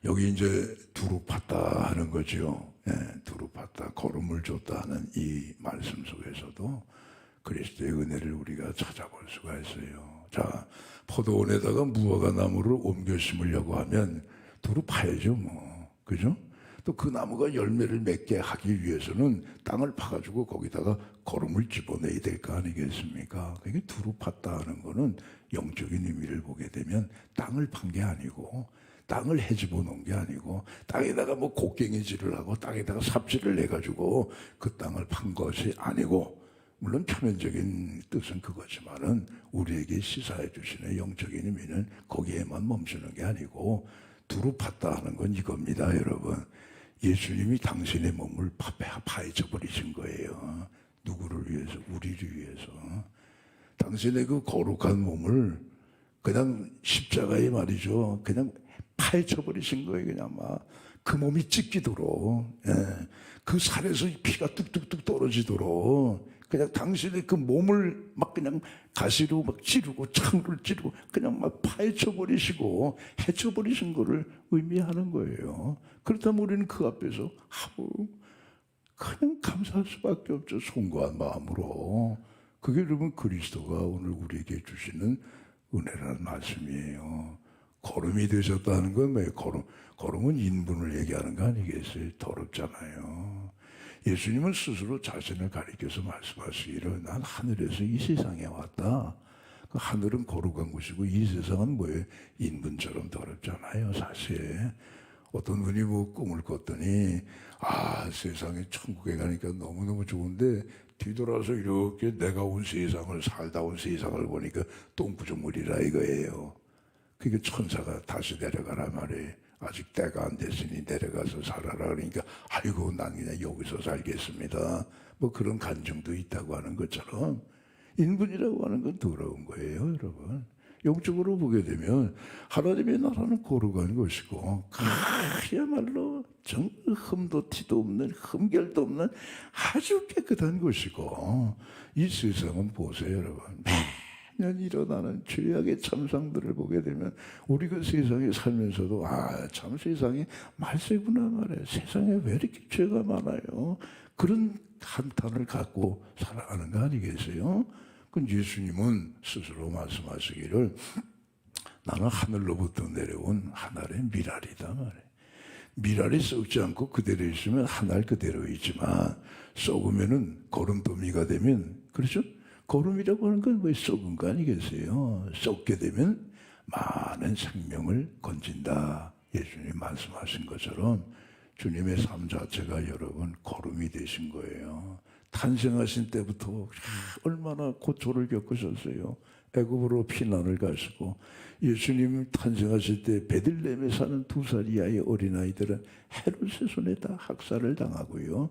여기 이제 두루 팠다 하는 거죠. 예, 두루 팠다, 걸음을 줬다 하는 이 말씀 속에서도 그리스도의 은혜를 우리가 찾아볼 수가 있어요. 자, 포도원에다가 무화과 나무를 옮겨 심으려고 하면 두루 파야죠, 뭐. 그죠? 또 그 나무가 열매를 맺게 하기 위해서는 땅을 파가지고 거기다가 걸음을 집어내야 될 거 아니겠습니까? 그게 두루 팠다 하는 거는 영적인 의미를 보게 되면 땅을 판 게 아니고 땅을 헤집어 놓은 게 아니고 땅에다가 뭐 곡괭이질을 하고 땅에다가 삽질을 내가지고 그 땅을 판 것이 아니고, 물론 표면적인 뜻은 그거지만은 우리에게 시사해 주시는 영적인 의미는 거기에만 멈추는 게 아니고 두루 팠다 하는 건 이겁니다. 여러분, 예수님이 당신의 몸을 파헤쳐 버리신 거예요. 누구를 위해서? 우리를 위해서. 당신의 그 거룩한 몸을 그냥 십자가에 말이죠, 그냥 파헤쳐 버리신 거예요. 그냥 막 그 몸이 찢기도록, 예. 그 살에서 피가 뚝뚝뚝 떨어지도록 그냥 당신의 그 몸을 막 그냥 가시로 막 찌르고 창으로 찌르고 그냥 막 파헤쳐 버리시고 해쳐 버리신 거를 의미하는 거예요. 그렇다면 우리는 그 앞에서 그냥 감사할 수밖에 없죠. 송구한 마음으로. 그게 여러분 그리스도가 오늘 우리에게 주시는 은혜라는 말씀이에요. 거름이 되셨다는 건 뭐예요? 거름은 인분을 얘기하는 거 아니겠어요? 더럽잖아요. 예수님은 스스로 자신을 가리켜서 말씀하시기를 난 하늘에서 이 세상에 왔다. 그 하늘은 거룩한 곳이고 이 세상은 뭐예요? 인분처럼 더럽잖아요. 사실 어떤 분이 뭐 꿈을 꿨더니 세상에 천국에 가니까 너무너무 좋은데 뒤돌아서 이렇게 내가 온 세상을 살다 온 세상을 보니까 똥구조물이라 이거예요. 그게 천사가 다시 내려가라 말이에요. 아직 때가 안 됐으니 내려가서 살아라. 그러니까 아이고 난 그냥 여기서 살겠습니다. 뭐 그런 간증도 있다고 하는 것처럼 인분이라고 하는 건 더러운 거예요, 여러분. 영적으로 보게 되면 하나님의 나라는 거룩한 것이고 그야말로 정말 흠도 티도 없는 흠결도 없는 아주 깨끗한 것이고 이 세상은 보세요, 여러분. 매년 일어나는 죄악의 참상들을 보게 되면 우리가 세상에 살면서도 참 세상이 말세구나 말이에요. 세상에 왜 이렇게 죄가 많아요. 그런 한탄을 갖고 살아가는 거 아니겠어요? 그 예수님은 스스로 말씀하시기를 나는 하늘로부터 내려온 하늘의 미랄이다 말이에요. 미랄이 썩지 않고 그대로 있으면 하늘 그대로 있지만 썩으면은 거름더미가 되면 그렇죠? 거름이라고 하는 건 왜 썩은 거 아니겠어요? 썩게 되면 많은 생명을 건진다. 예수님 말씀하신 것처럼 주님의 삶 자체가 여러분 거름이 되신 거예요. 탄생하신 때부터 얼마나 고초를 겪으셨어요. 애굽으로 피난을 가시고 예수님 탄생하실 때 베들레헴에 사는 2살 이하의 어린아이들은 헤롯의 손에 다 학살을 당하고요.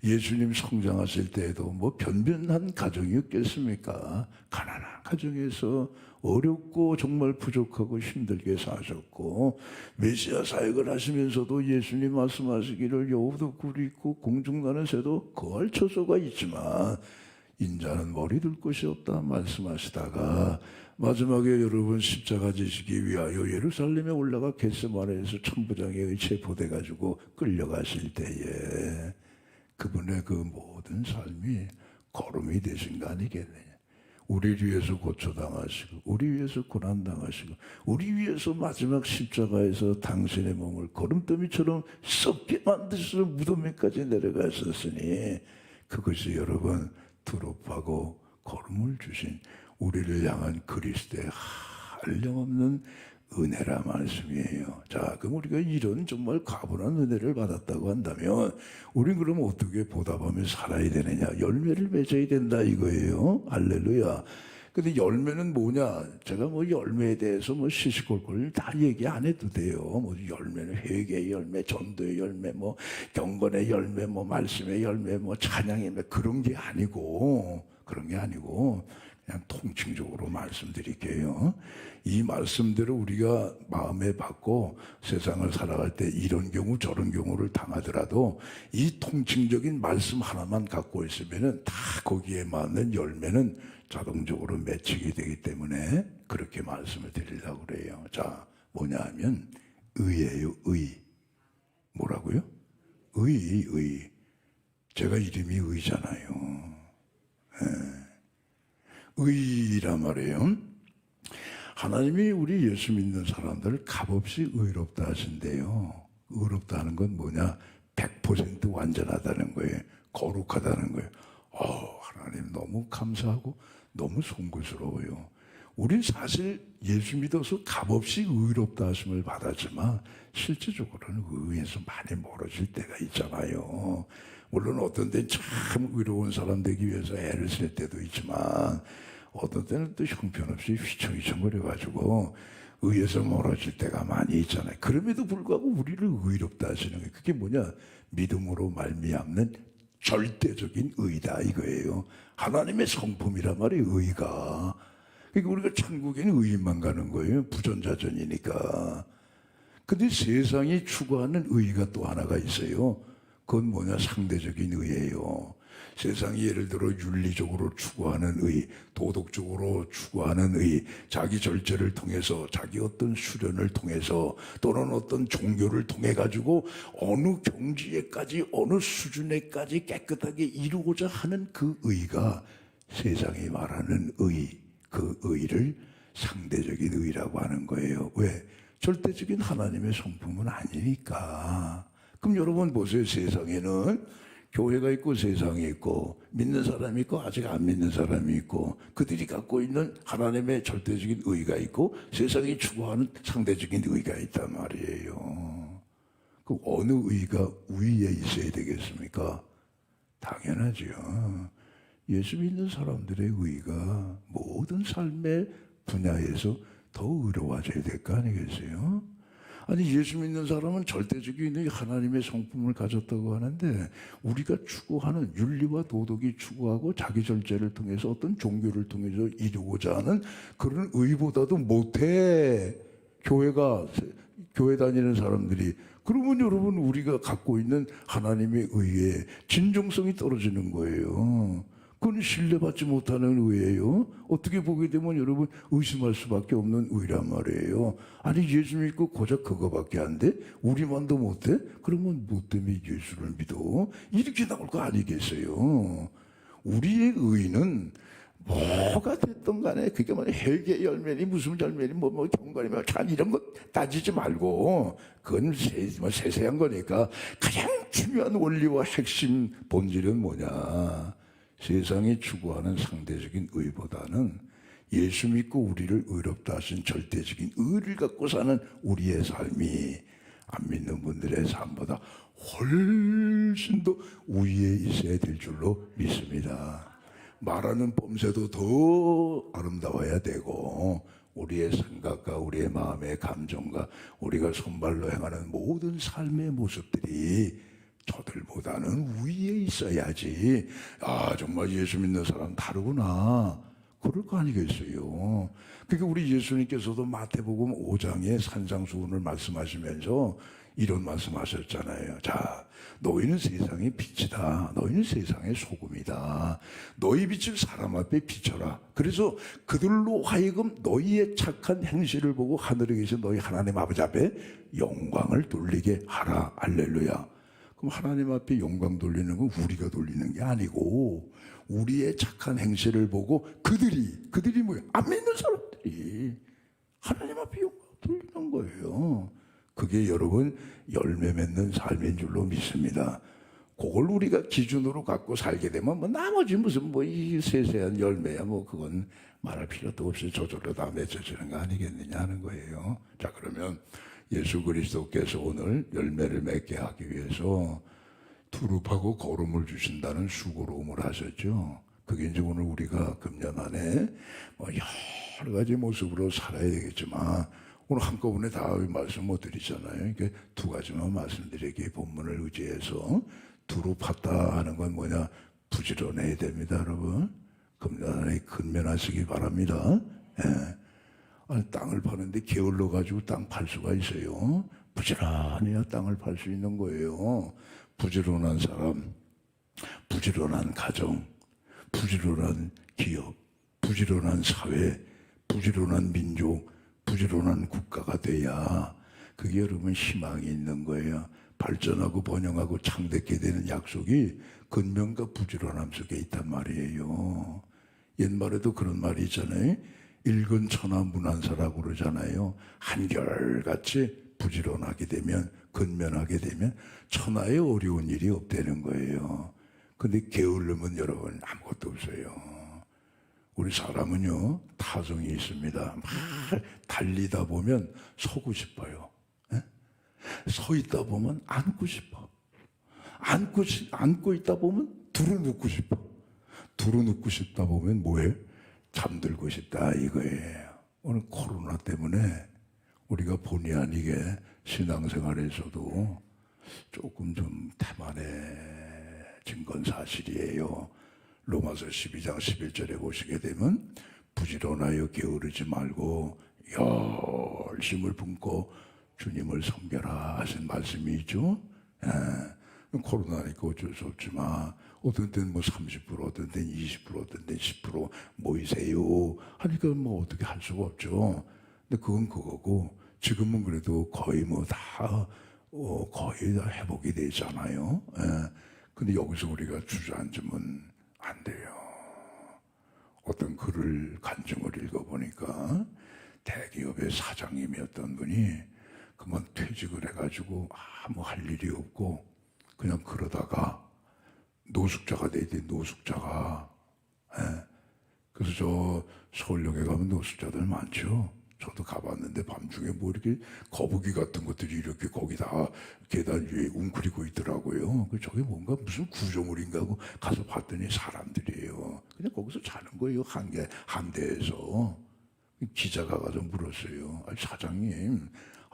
예수님 성장하실 때에도 뭐 변변한 가정이었겠습니까? 가난한 가정에서 어렵고 정말 부족하고 힘들게 사셨고 메시아 사역을 하시면서도 예수님 말씀하시기를 여우도 굴이 있고 공중나는 새도 거할 처소가 있지만 인자는 머리 둘 곳이 없다 말씀하시다가 마지막에 여러분 십자가 지시기 위하여 예루살렘에 올라가 겟세마네에서 천부장에 의체포돼 가지고 끌려가실 때에 그분의 그 모든 삶이 거름이 되신 거 아니겠느냐. 우리 위해서 고초당하시고 우리 위해서 고난당하시고 우리 위해서 마지막 십자가에서 당신의 몸을 거름더미처럼 썩게 만드셔서 무덤에까지 내려가셨으니 그것이 여러분 두렵하고 거름을 주신 우리를 향한 그리스도의 한량없는 은혜라 말씀이에요. 자, 그럼 우리가 이런 정말 가분한 은혜를 받았다고 한다면 우린 그럼 어떻게 보답하며 살아야 되느냐? 열매를 맺어야 된다 이거예요. 할렐루야. 근데 열매는 뭐냐? 제가 뭐 열매에 대해서 뭐 시시콜콜 다 얘기 안 해도 돼요. 뭐 열매는 회개의 열매, 전도의 열매, 뭐 경건의 열매, 뭐 말씀의 열매, 뭐 찬양의 열매 그런 게 아니고 그냥 통칭적으로 말씀드릴게요. 이 말씀대로 우리가 마음에 받고 세상을 살아갈 때 이런 경우 저런 경우를 당하더라도 이 통칭적인 말씀 하나만 갖고 있으면은 다 거기에 맞는 열매는 자동적으로 맺히게 되기 때문에 그렇게 말씀을 드리려고 그래요. 자, 뭐냐 하면 의예요, 의. 뭐라고요? 의. 제가 이름이 의잖아요. 의란 말이에요. 하나님이 우리 예수 믿는 사람들을 값없이 의롭다 하신대요. 의롭다 하는 건 뭐냐? 100% 완전하다는 거예요. 거룩하다는 거예요. 하나님 너무 감사하고 너무 송구스러워요. 우린 사실 예수 믿어서 값없이 의롭다 하심을 받았지만 실제적으로는 의에서 많이 멀어질 때가 있잖아요. 물론 어떤 때는 참 의로운 사람 되기 위해서 애를 쓸 때도 있지만 어떤 때는 또 형편없이 휘청휘청거려가지고 의에서 멀어질 때가 많이 있잖아요. 그럼에도 불구하고 우리를 의롭다 하시는 게 그게 뭐냐? 믿음으로 말미암는 절대적인 의다 이거예요. 하나님의 성품이란 말이에요. 의가. 그러니까 우리가 천국에는 의인만 가는 거예요. 부전자전이니까. 근데 세상이 추구하는 의가 또 하나가 있어요. 그건 뭐냐? 상대적인 의예요. 세상이 예를 들어 윤리적으로 추구하는 의, 도덕적으로 추구하는 의, 자기 절제를 통해서 자기 어떤 수련을 통해서 또는 어떤 종교를 통해 가지고 어느 경지에까지 어느 수준에까지 깨끗하게 이루고자 하는 그 의가 세상이 말하는 의, 그 의를 상대적인 의라고 하는 거예요. 왜? 절대적인 하나님의 성품은 아니니까. 그럼 여러분 보세요. 세상에는 교회가 있고 세상이 있고 믿는 사람이 있고 아직 안 믿는 사람이 있고 그들이 갖고 있는 하나님의 절대적인 의가 있고 세상이 추구하는 상대적인 의가 있단 말이에요. 그 어느 의가 위에 있어야 되겠습니까? 당연하죠. 예수 믿는 사람들의 의가 모든 삶의 분야에서 더 의로워져야 될 거 아니겠어요? 아니 예수 믿는 사람은 절대적인 하나님의 성품을 가졌다고 하는데 우리가 추구하는 윤리와 도덕이 추구하고 자기 절제를 통해서 어떤 종교를 통해서 이루고자 하는 그런 의보다도 못해. 교회 다니는 사람들이. 그러면 여러분 우리가 갖고 있는 하나님의 의에 진정성이 떨어지는 거예요. 그건 신뢰받지 못하는 의예요. 어떻게 보게 되면 여러분 의심할 수밖에 없는 의란 말이에요. 아니 예수 믿고 고작 그거밖에 안 돼? 우리만도 못해? 그러면 뭐 때문에 예수를 믿어? 이렇게 나올 거 아니겠어요? 우리의 의는 뭐가 됐든 간에 그게 뭐 헬게 열매니 무슨 열매니 뭐 경건이면 참 이런 거 따지지 말고 그건 세세한 거니까 가장 중요한 원리와 핵심 본질은 뭐냐? 세상이 추구하는 상대적인 의보다는 예수 믿고 우리를 의롭다 하신 절대적인 의를 갖고 사는 우리의 삶이 안 믿는 분들의 삶보다 훨씬 더 우위에 있어야 될 줄로 믿습니다. 말하는 뽐새도 더 아름다워야 되고 우리의 생각과 우리의 마음의 감정과 우리가 손발로 행하는 모든 삶의 모습들이 저들보다는 위에 있어야지. 아 정말 예수 믿는 사람 다르구나. 그럴 거 아니겠어요. 그러니까 우리 예수님께서도 마태복음 5장에 산상수훈을 말씀하시면서 이런 말씀하셨잖아요. 자, 너희는 세상의 빛이다. 너희는 세상의 소금이다. 너희 빛을 사람 앞에 비춰라. 그래서 그들로 하여금 너희의 착한 행실을 보고 하늘에 계신 너희 하나님 아버지 앞에 영광을 돌리게 하라. 할렐루야. 그럼 하나님 앞에 영광 돌리는 건 우리가 돌리는 게 아니고 우리의 착한 행실을 보고 그들이 뭐야? 안 믿는 사람들이 하나님 앞에 영광 돌리는 거예요. 그게 여러분 열매 맺는 삶인 줄로 믿습니다. 그걸 우리가 기준으로 갖고 살게 되면 뭐 나머지 무슨 뭐 이 세세한 열매야 뭐 그건 말할 필요도 없이 저절로 다 맺어지는 거 아니겠느냐 하는 거예요. 자 그러면 예수 그리스도께서 오늘 열매를 맺게 하기 위해서 두릅하고 거름을 주신다는 수고로움을 하셨죠. 그게 이제 오늘 우리가 금년 안에 뭐 여러 가지 모습으로 살아야 되겠지만 오늘 한꺼번에 다 말씀 못 드리잖아요. 그러니까 두 가지만 말씀드리기 본문을 의지해서 두릅하다 하는 건 뭐냐? 부지런해야 됩니다, 여러분. 금년 안에 근면하시기 바랍니다. 예. 아니, 땅을 파는데 게을러 가지고 땅 팔 수가 있어요. 부지런해야 땅을 팔 수 있는 거예요. 부지런한 사람, 부지런한 가정, 부지런한 기업, 부지런한 사회, 부지런한 민족, 부지런한 국가가 돼야 그게 여러분 희망이 있는 거예요. 발전하고 번영하고 창대케 되는 약속이 근면과 부지런함 속에 있단 말이에요. 옛말에도 그런 말이 있잖아요. 읽은 천하 문안사라고 그러잖아요. 한결같이 부지런하게 되면 근면하게 되면 천하에 어려운 일이 없다는 거예요. 근데 게으르면 여러분 아무것도 없어요. 우리 사람은요 타성이 있습니다. 막 달리다 보면 서고 싶어요. 예? 서 있다 보면 앉고 싶어. 앉고 있다 보면 두루눕고 싶어. 두루눕고 싶다 보면 뭐해? 잠들고 싶다 이거예요. 오늘 코로나 때문에 우리가 본의 아니게 신앙생활에서도 조금 좀 태만해진 건 사실이에요. 로마서 12장 11절에 보시게 되면 부지런하여 게으르지 말고 열심을 품고 주님을 섬겨라 하신 말씀이 있죠. 예. 코로나니까 어쩔 수 없지만 어떤 때는 뭐 30%, 어떤 때는 20%, 어떤 때는 10% 모이세요 하니까 뭐 어떻게 할 수가 없죠. 근데 그건 그거고 지금은 그래도 거의 뭐 다 거의 다 회복이 되잖아요. 예. 근데 여기서 우리가 주저앉으면 안 돼요. 어떤 글을 간증을 읽어보니까 대기업의 사장님이었던 분이 그만 퇴직을 해가지고 아무 할 일이 없고 그냥 그러다가 노숙자가 돼야 돼, 노숙자가. 예. 그래서 저 서울역에 가면 노숙자들 많죠. 저도 가봤는데 밤중에 뭐 이렇게 거북이 같은 것들이 이렇게 거기다 계단 위에 웅크리고 있더라고요. 그 저게 뭔가 무슨 구조물인가 하고 가서 봤더니 사람들이에요. 그냥 거기서 자는 거예요. 한대에서. 기자가 가서 물었어요. 아니, 사장님,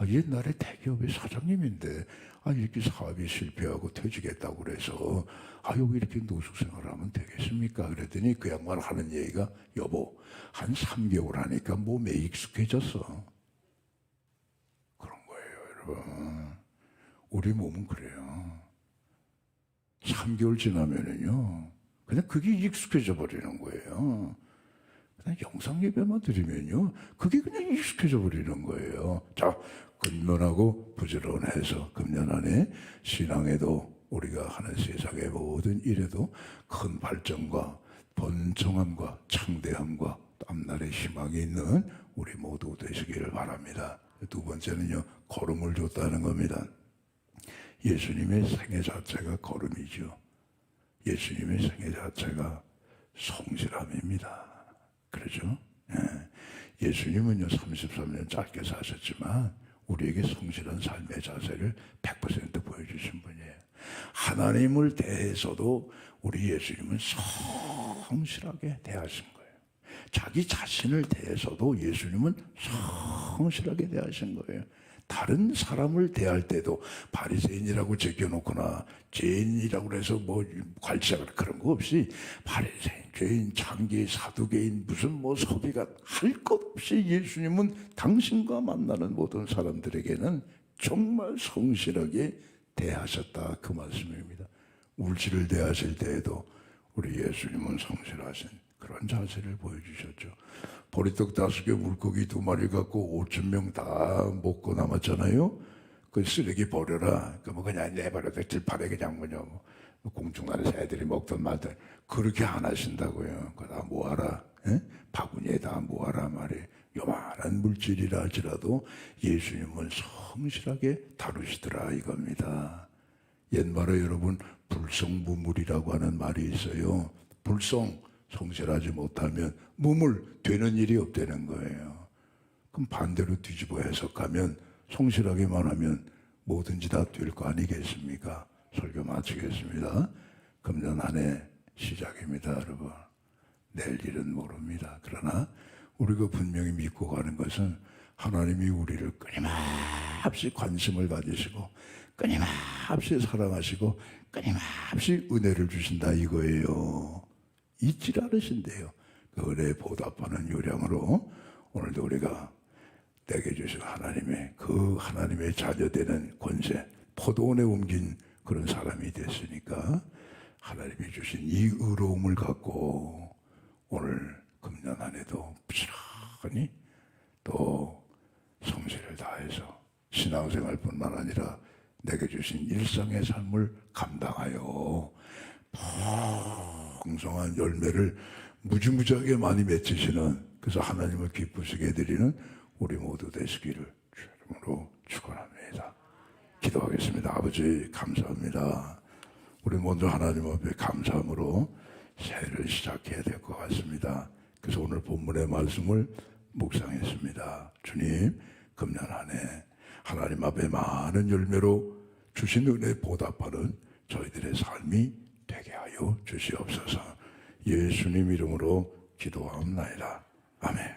옛날에 대기업의 사장님인데 이렇게 사업이 실패하고 퇴직했다고 그래서 여기 이렇게 노숙생활을 하면 되겠습니까? 그랬더니 그 양반 하는 얘기가, 여보, 한 3개월 하니까 몸에 익숙해졌어. 그런 거예요, 여러분. 우리 몸은 그래요. 3개월 지나면은요, 그냥 그게 익숙해져 버리는 거예요. 그냥 영상 예배만 드리면요, 그게 그냥 익숙해져 버리는 거예요. 자, 근면하고 부지런해서 금년 안에 신앙에도 우리가 하는 세상의 모든 일에도 큰 발전과 번성함과 창대함과 앞날의 희망이 있는 우리 모두 되시기를 바랍니다. 두 번째는요, 걸음을 줬다는 겁니다. 예수님의 생애 자체가 걸음이죠. 예수님의 생애 자체가 성실함입니다. 그렇죠? 예수님은요 33년 짧게 사셨지만 우리에게 성실한 삶의 자세를 100% 보여주신 분이에요. 하나님을 대해서도 우리 예수님은 성실하게 대하신 거예요. 자기 자신을 대해서도 예수님은 성실하게 대하신 거예요. 다른 사람을 대할 때도 바리새인이라고 제껴놓거나 죄인이라고 해서 뭐 괄치하거나 그런 거 없이 바리새인, 죄인, 장기, 사두개인, 무슨 뭐 서기가 할 것 없이 예수님은 당신과 만나는 모든 사람들에게는 정말 성실하게 대하셨다, 그 말씀입니다. 물질을 대하실 때에도 우리 예수님은 성실하신 그런 자세를 보여주셨죠. 보리떡 5개, 물고기 2마리 갖고 5,000명 다 먹고 남았잖아요. 그 쓰레기 버려라. 그 뭐 그냥 내버려둬. 들판에 그냥 뭐 공중나라에서 애들이 먹던 말든 그렇게 안 하신다고요. 그거 다 모아라. 바구니에 다 모아라 말이에요. 요만한 물질이라 할지라도 예수님은 성실하게 다루시더라 이겁니다. 옛말에 여러분 불성무물이라고 하는 말이 있어요. 성실하지 못하면 무물, 되는 일이 없다는 거예요. 그럼 반대로 뒤집어 해석하면 성실하게만 하면 뭐든지 다 될 거 아니겠습니까? 설교 마치겠습니다. 금년 한 해 시작입니다, 여러분. 내일 일은 모릅니다. 그러나 우리가 분명히 믿고 가는 것은 하나님이 우리를 끊임없이 관심을 가지시고 끊임없이 사랑하시고 끊임없이 은혜를 주신다 이거예요. 잊지 않으신대요. 그 은혜에 보답하는 요량으로 오늘도 우리가 내게 주신 하나님의 자녀되는 권세, 포도원에 옮긴 그런 사람이 됐으니까 하나님이 주신 이 의로움을 갖고 오늘 금년 한 해도 부지런히 또 성실을 다해서 신앙생활뿐만 아니라 내게 주신 일상의 삶을 감당하여 풍성한 열매를 무지무지하게 많이 맺으시는, 그래서 하나님을 기쁘시게 해드리는 우리 모두 되시기를 주님으로 축원합니다. 기도하겠습니다. 아버지 감사합니다. 우리 먼저 하나님 앞에 감사함으로 새해를 시작해야 될 것 같습니다. 그래서 오늘 본문의 말씀을 묵상했습니다. 주님, 금년 한 해 하나님 앞에 많은 열매로 주신 은혜에 보답하는 저희들의 삶이 되게 하여 주시옵소서. 예수님 이름으로 기도하옵나이다. 아멘.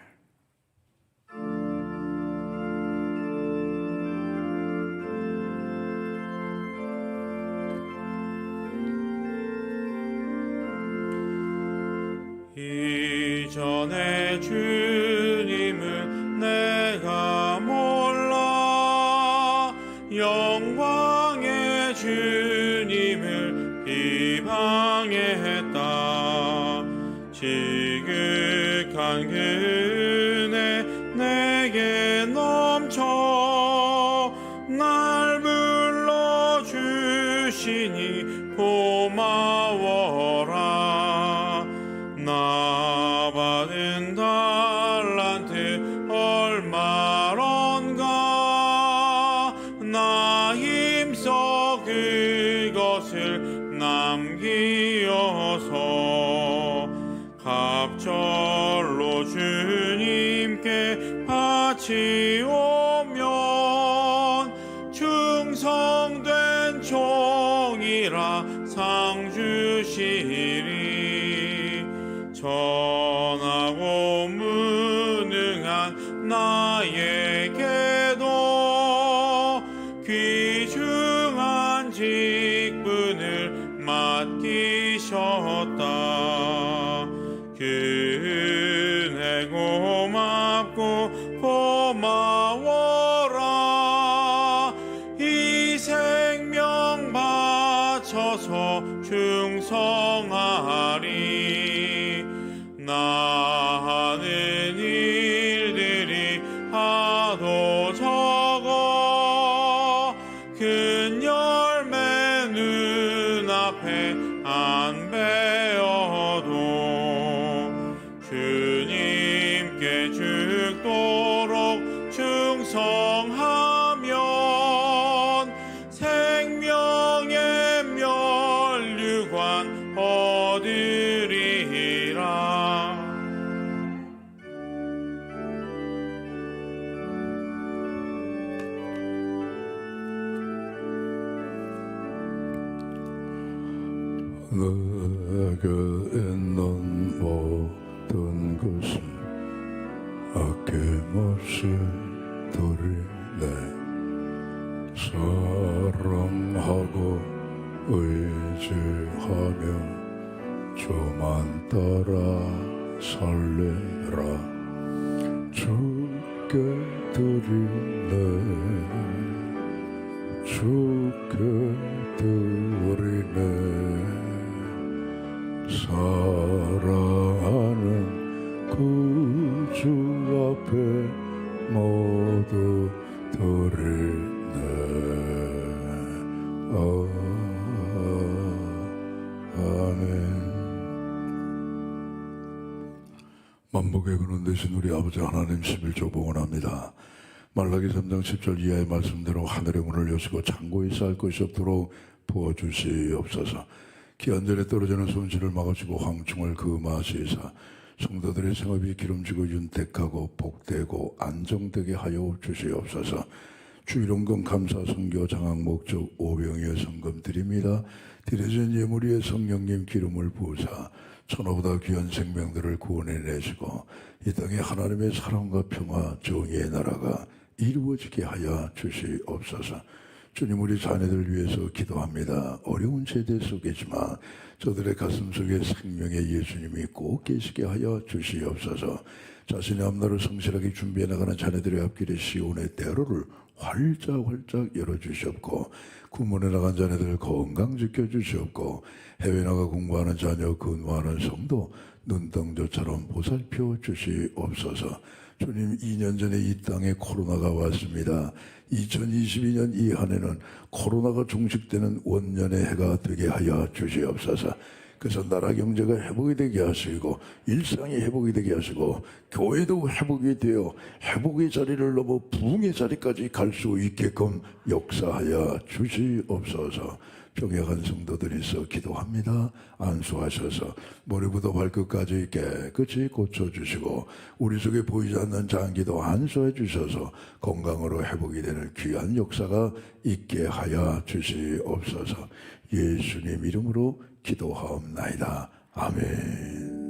이전에 주님을 내가 몰라 영광의 주님을 비방했다. 지극한 그네 내게 넘쳐 날 불러주시니 고마워라. 나 받은 달란트 얼마런가. 나 힘써 그것을 남기 적절로 주님께 바치오면 충성된 종이라 상 주시리. 전하고 무능한 나에게도 귀중한 직분을 맡기셨다. 그네 고맙고 고마워라. 이 생명 바쳐서 충성하리. 나하는 일들이 하도 적어 큰 열매 눈앞에 안 베어도 주님께 죽도록 충성하면 생명의 면류관 얻으리라. 내게 있는 모든 것을 아낌없이 드리네. 사랑하고 의지하며 주만 따라 살리라. 주께 드리네. 주께 드리네. 사랑하는 그 주 앞에 모두 드리네. 아멘. 만복의 근원 되신 우리 아버지 하나님 11조 봉헌합니다. 말라기 3장 10절 이하의 말씀대로 하늘의 문을 여시고 창고에 쌓을 것이 없도록 부어주시옵소서. 기한전에 떨어지는 손실을 막아주고 황충을 금하시사 성도들의 생업이 기름지고 윤택하고 복되고 안정되게 하여 주시옵소서. 주일원금 감사 선교 장학 목적 오병이어 성금 드립니다. 드려진 예물 위에 성령님 기름을 부으사 천하보다 귀한 생명들을 구원해내시고 이 땅에 하나님의 사랑과 평화 정의의 나라가 이루어지게 하여 주시옵소서. 주님, 우리 자녀들 위해서 기도합니다. 어려운 세대 속이지만 저들의 가슴 속에 생명의 예수님이 꼭 계시게 하여 주시옵소서. 자신의 앞날을 성실하게 준비해 나가는 자녀들의 앞길에 시온의 대로를 활짝 열어주시옵고, 구문에 나간 자녀들 건강 지켜주시옵고, 해외 나가 공부하는 자녀 근무하는 성도 눈덩저처럼 보살펴 주시옵소서. 주님, 2년 전에 이 땅에 코로나가 왔습니다. 2022년 이 한 해는 코로나가 종식되는 원년의 해가 되게 하여 주시옵소서. 그래서 나라 경제가 회복이 되게 하시고 일상이 회복이 되게 하시고 교회도 회복이 되어 회복의 자리를 넘어 부흥의 자리까지 갈 수 있게끔 역사하여 주시옵소서. 병약한 성도들이 있어 기도합니다. 안수하셔서 머리부터 발끝까지 깨끗이 고쳐주시고 우리 속에 보이지 않는 장기도 안수해 주셔서 건강으로 회복이 되는 귀한 역사가 있게 하여 주시옵소서. 예수님 이름으로 기도하옵나이다. 아멘.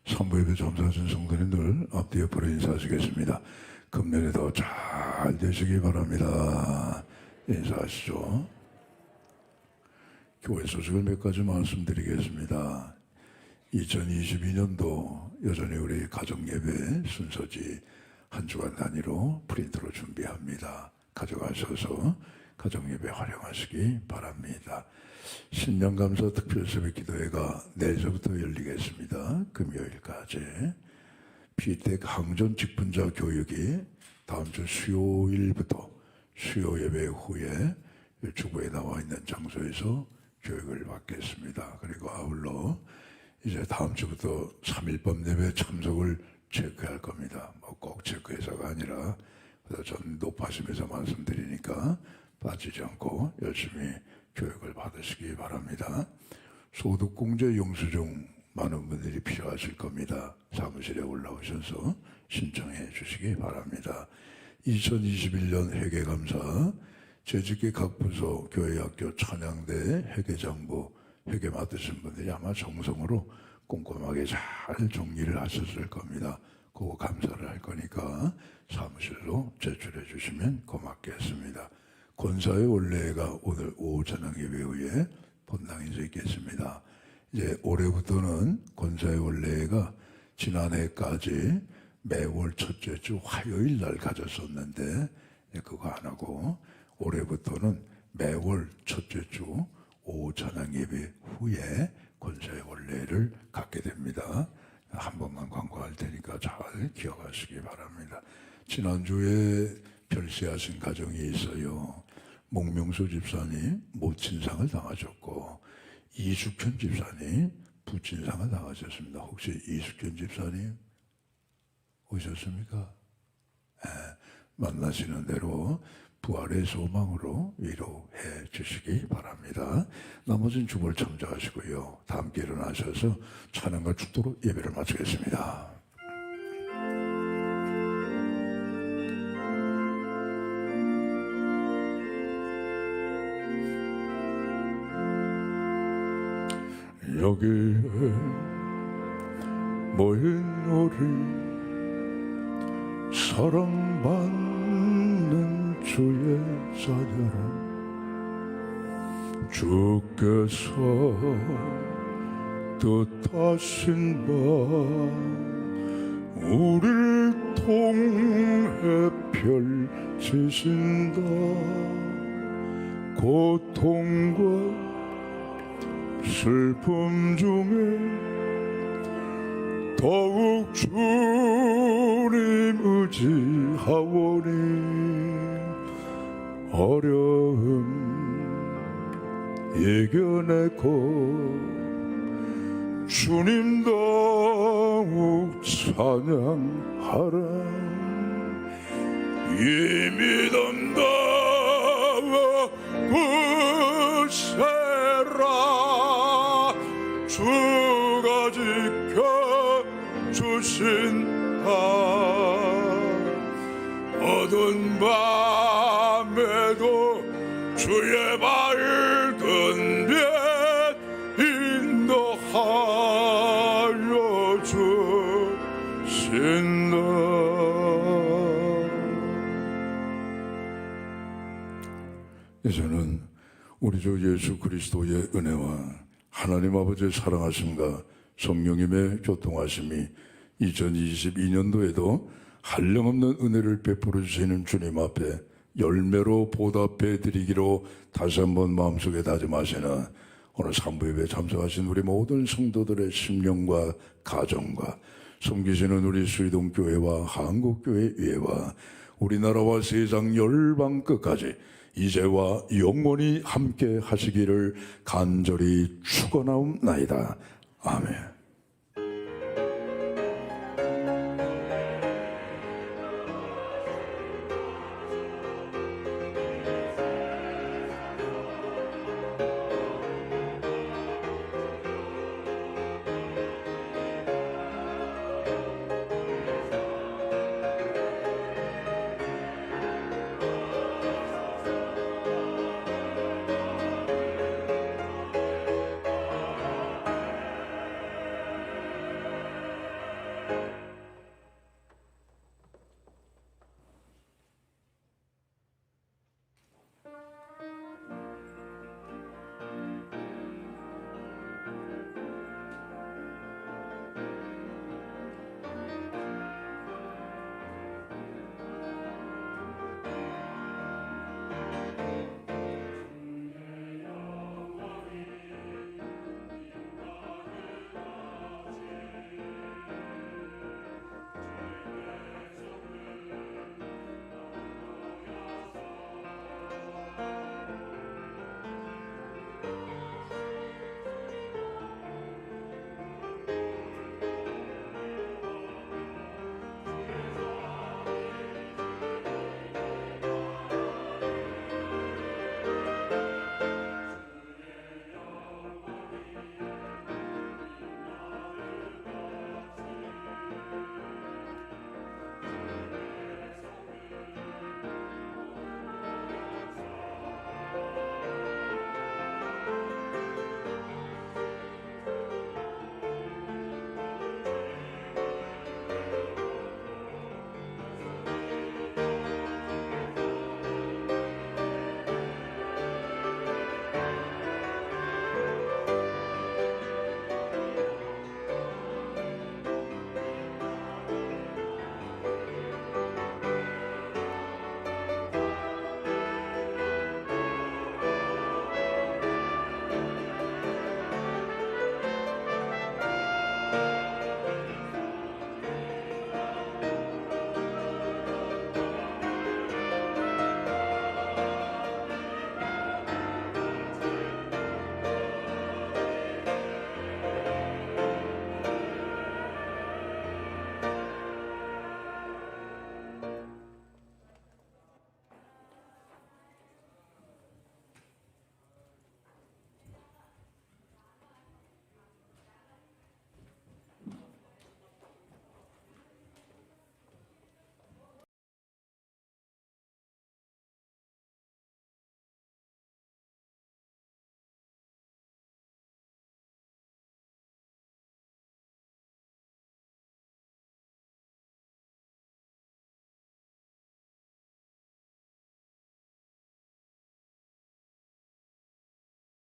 선부예배 점사하신 성도님들 앞뒤 옆으로 인사하시겠습니다. 금년에 더 잘 되시기 바랍니다. 인사하시죠. 교회 소식을 몇 가지 말씀드리겠습니다. 2022년도 여전히 우리 가정예배 순서지 한 주간 단위로 프린트로 준비합니다. 가져가셔서 가정예배 활용하시기 바랍니다. 신년감사 특별새벽 기도회가 내일부터 열리겠습니다. 금요일까지. 피택 항전 직분자 교육이 다음 주 수요일부터 수요 예배 후에 주보에 나와 있는 장소에서 교육을 받겠습니다. 그리고 아울러 이제 다음 주부터 3.1법 예배 참석을 체크할 겁니다. 뭐 꼭 체크해서가 아니라 그래서 좀 높아지면서 말씀드리니까 빠지지 않고 열심히 교육을 받으시기 바랍니다. 소득공제 영수증 많은 분들이 필요하실 겁니다. 사무실에 올라오셔서 신청해 주시기 바랍니다. 2021년 회계감사 재직계 각 부서 교회학교 찬양대 회계장부 회계 맡으신 분들이 아마 정성으로 꼼꼼하게 잘 정리를 하셨을 겁니다. 그거 감사를 할 거니까 사무실로 제출해 주시면 고맙겠습니다. 권사의 원례가 오늘 오후 찬양 예배 후에 본당에서 있겠습니다. 이제 올해부터는 권사의 원례가 지난해까지 매월 첫째 주 화요일 날 가졌었는데 그거 안 하고 올해부터는 매월 첫째 주 오후 찬양 예배 후에 권사의 원례를 갖게 됩니다. 한 번만 광고할 테니까 잘 기억하시기 바랍니다. 지난주에 별세하신 가정이 있어요. 목명수 집사님 모친상을 당하셨고 이숙현 집사님 부친상을 당하셨습니다. 혹시 이숙현 집사님 오셨습니까? 네, 만나시는 대로 부활의 소망으로 위로해 주시기 바랍니다. 나머지는 주보를 참조하시고요. 다 함께 일어나셔서 찬양과 축도로 예배를 마치겠습니다. 여기에 모인 우리 사랑받는 주의 자녀라 주께서 뜻하신 바 우리를 통해 펼치신다 고통과 슬픔 중에 더욱 주님 의지하오니 어려움 이겨내고 주님 더욱 찬양하라 이 믿음 더욱 굳세라 주가 지켜주신다 어두운 밤에도 주의 밝은 빛 인도하여 주신다 이제는 우리 주 예수 그리스도의 은혜와 하나님 아버지의 사랑하심과 성령님의 교통하심이 2022년도에도 한량없는 은혜를 베풀어 주시는 주님 앞에 열매로 보답해 드리기로 다시 한번 마음속에 다짐하시는 오늘 3부 예배에 참석하신 우리 모든 성도들의 심령과 가정과 섬기시는 우리 수의동교회와 한국교회 위에와 우리나라와 세상 열방 끝까지 이제와 영원히 함께 하시기를 간절히 축원하옵나이다. 아멘.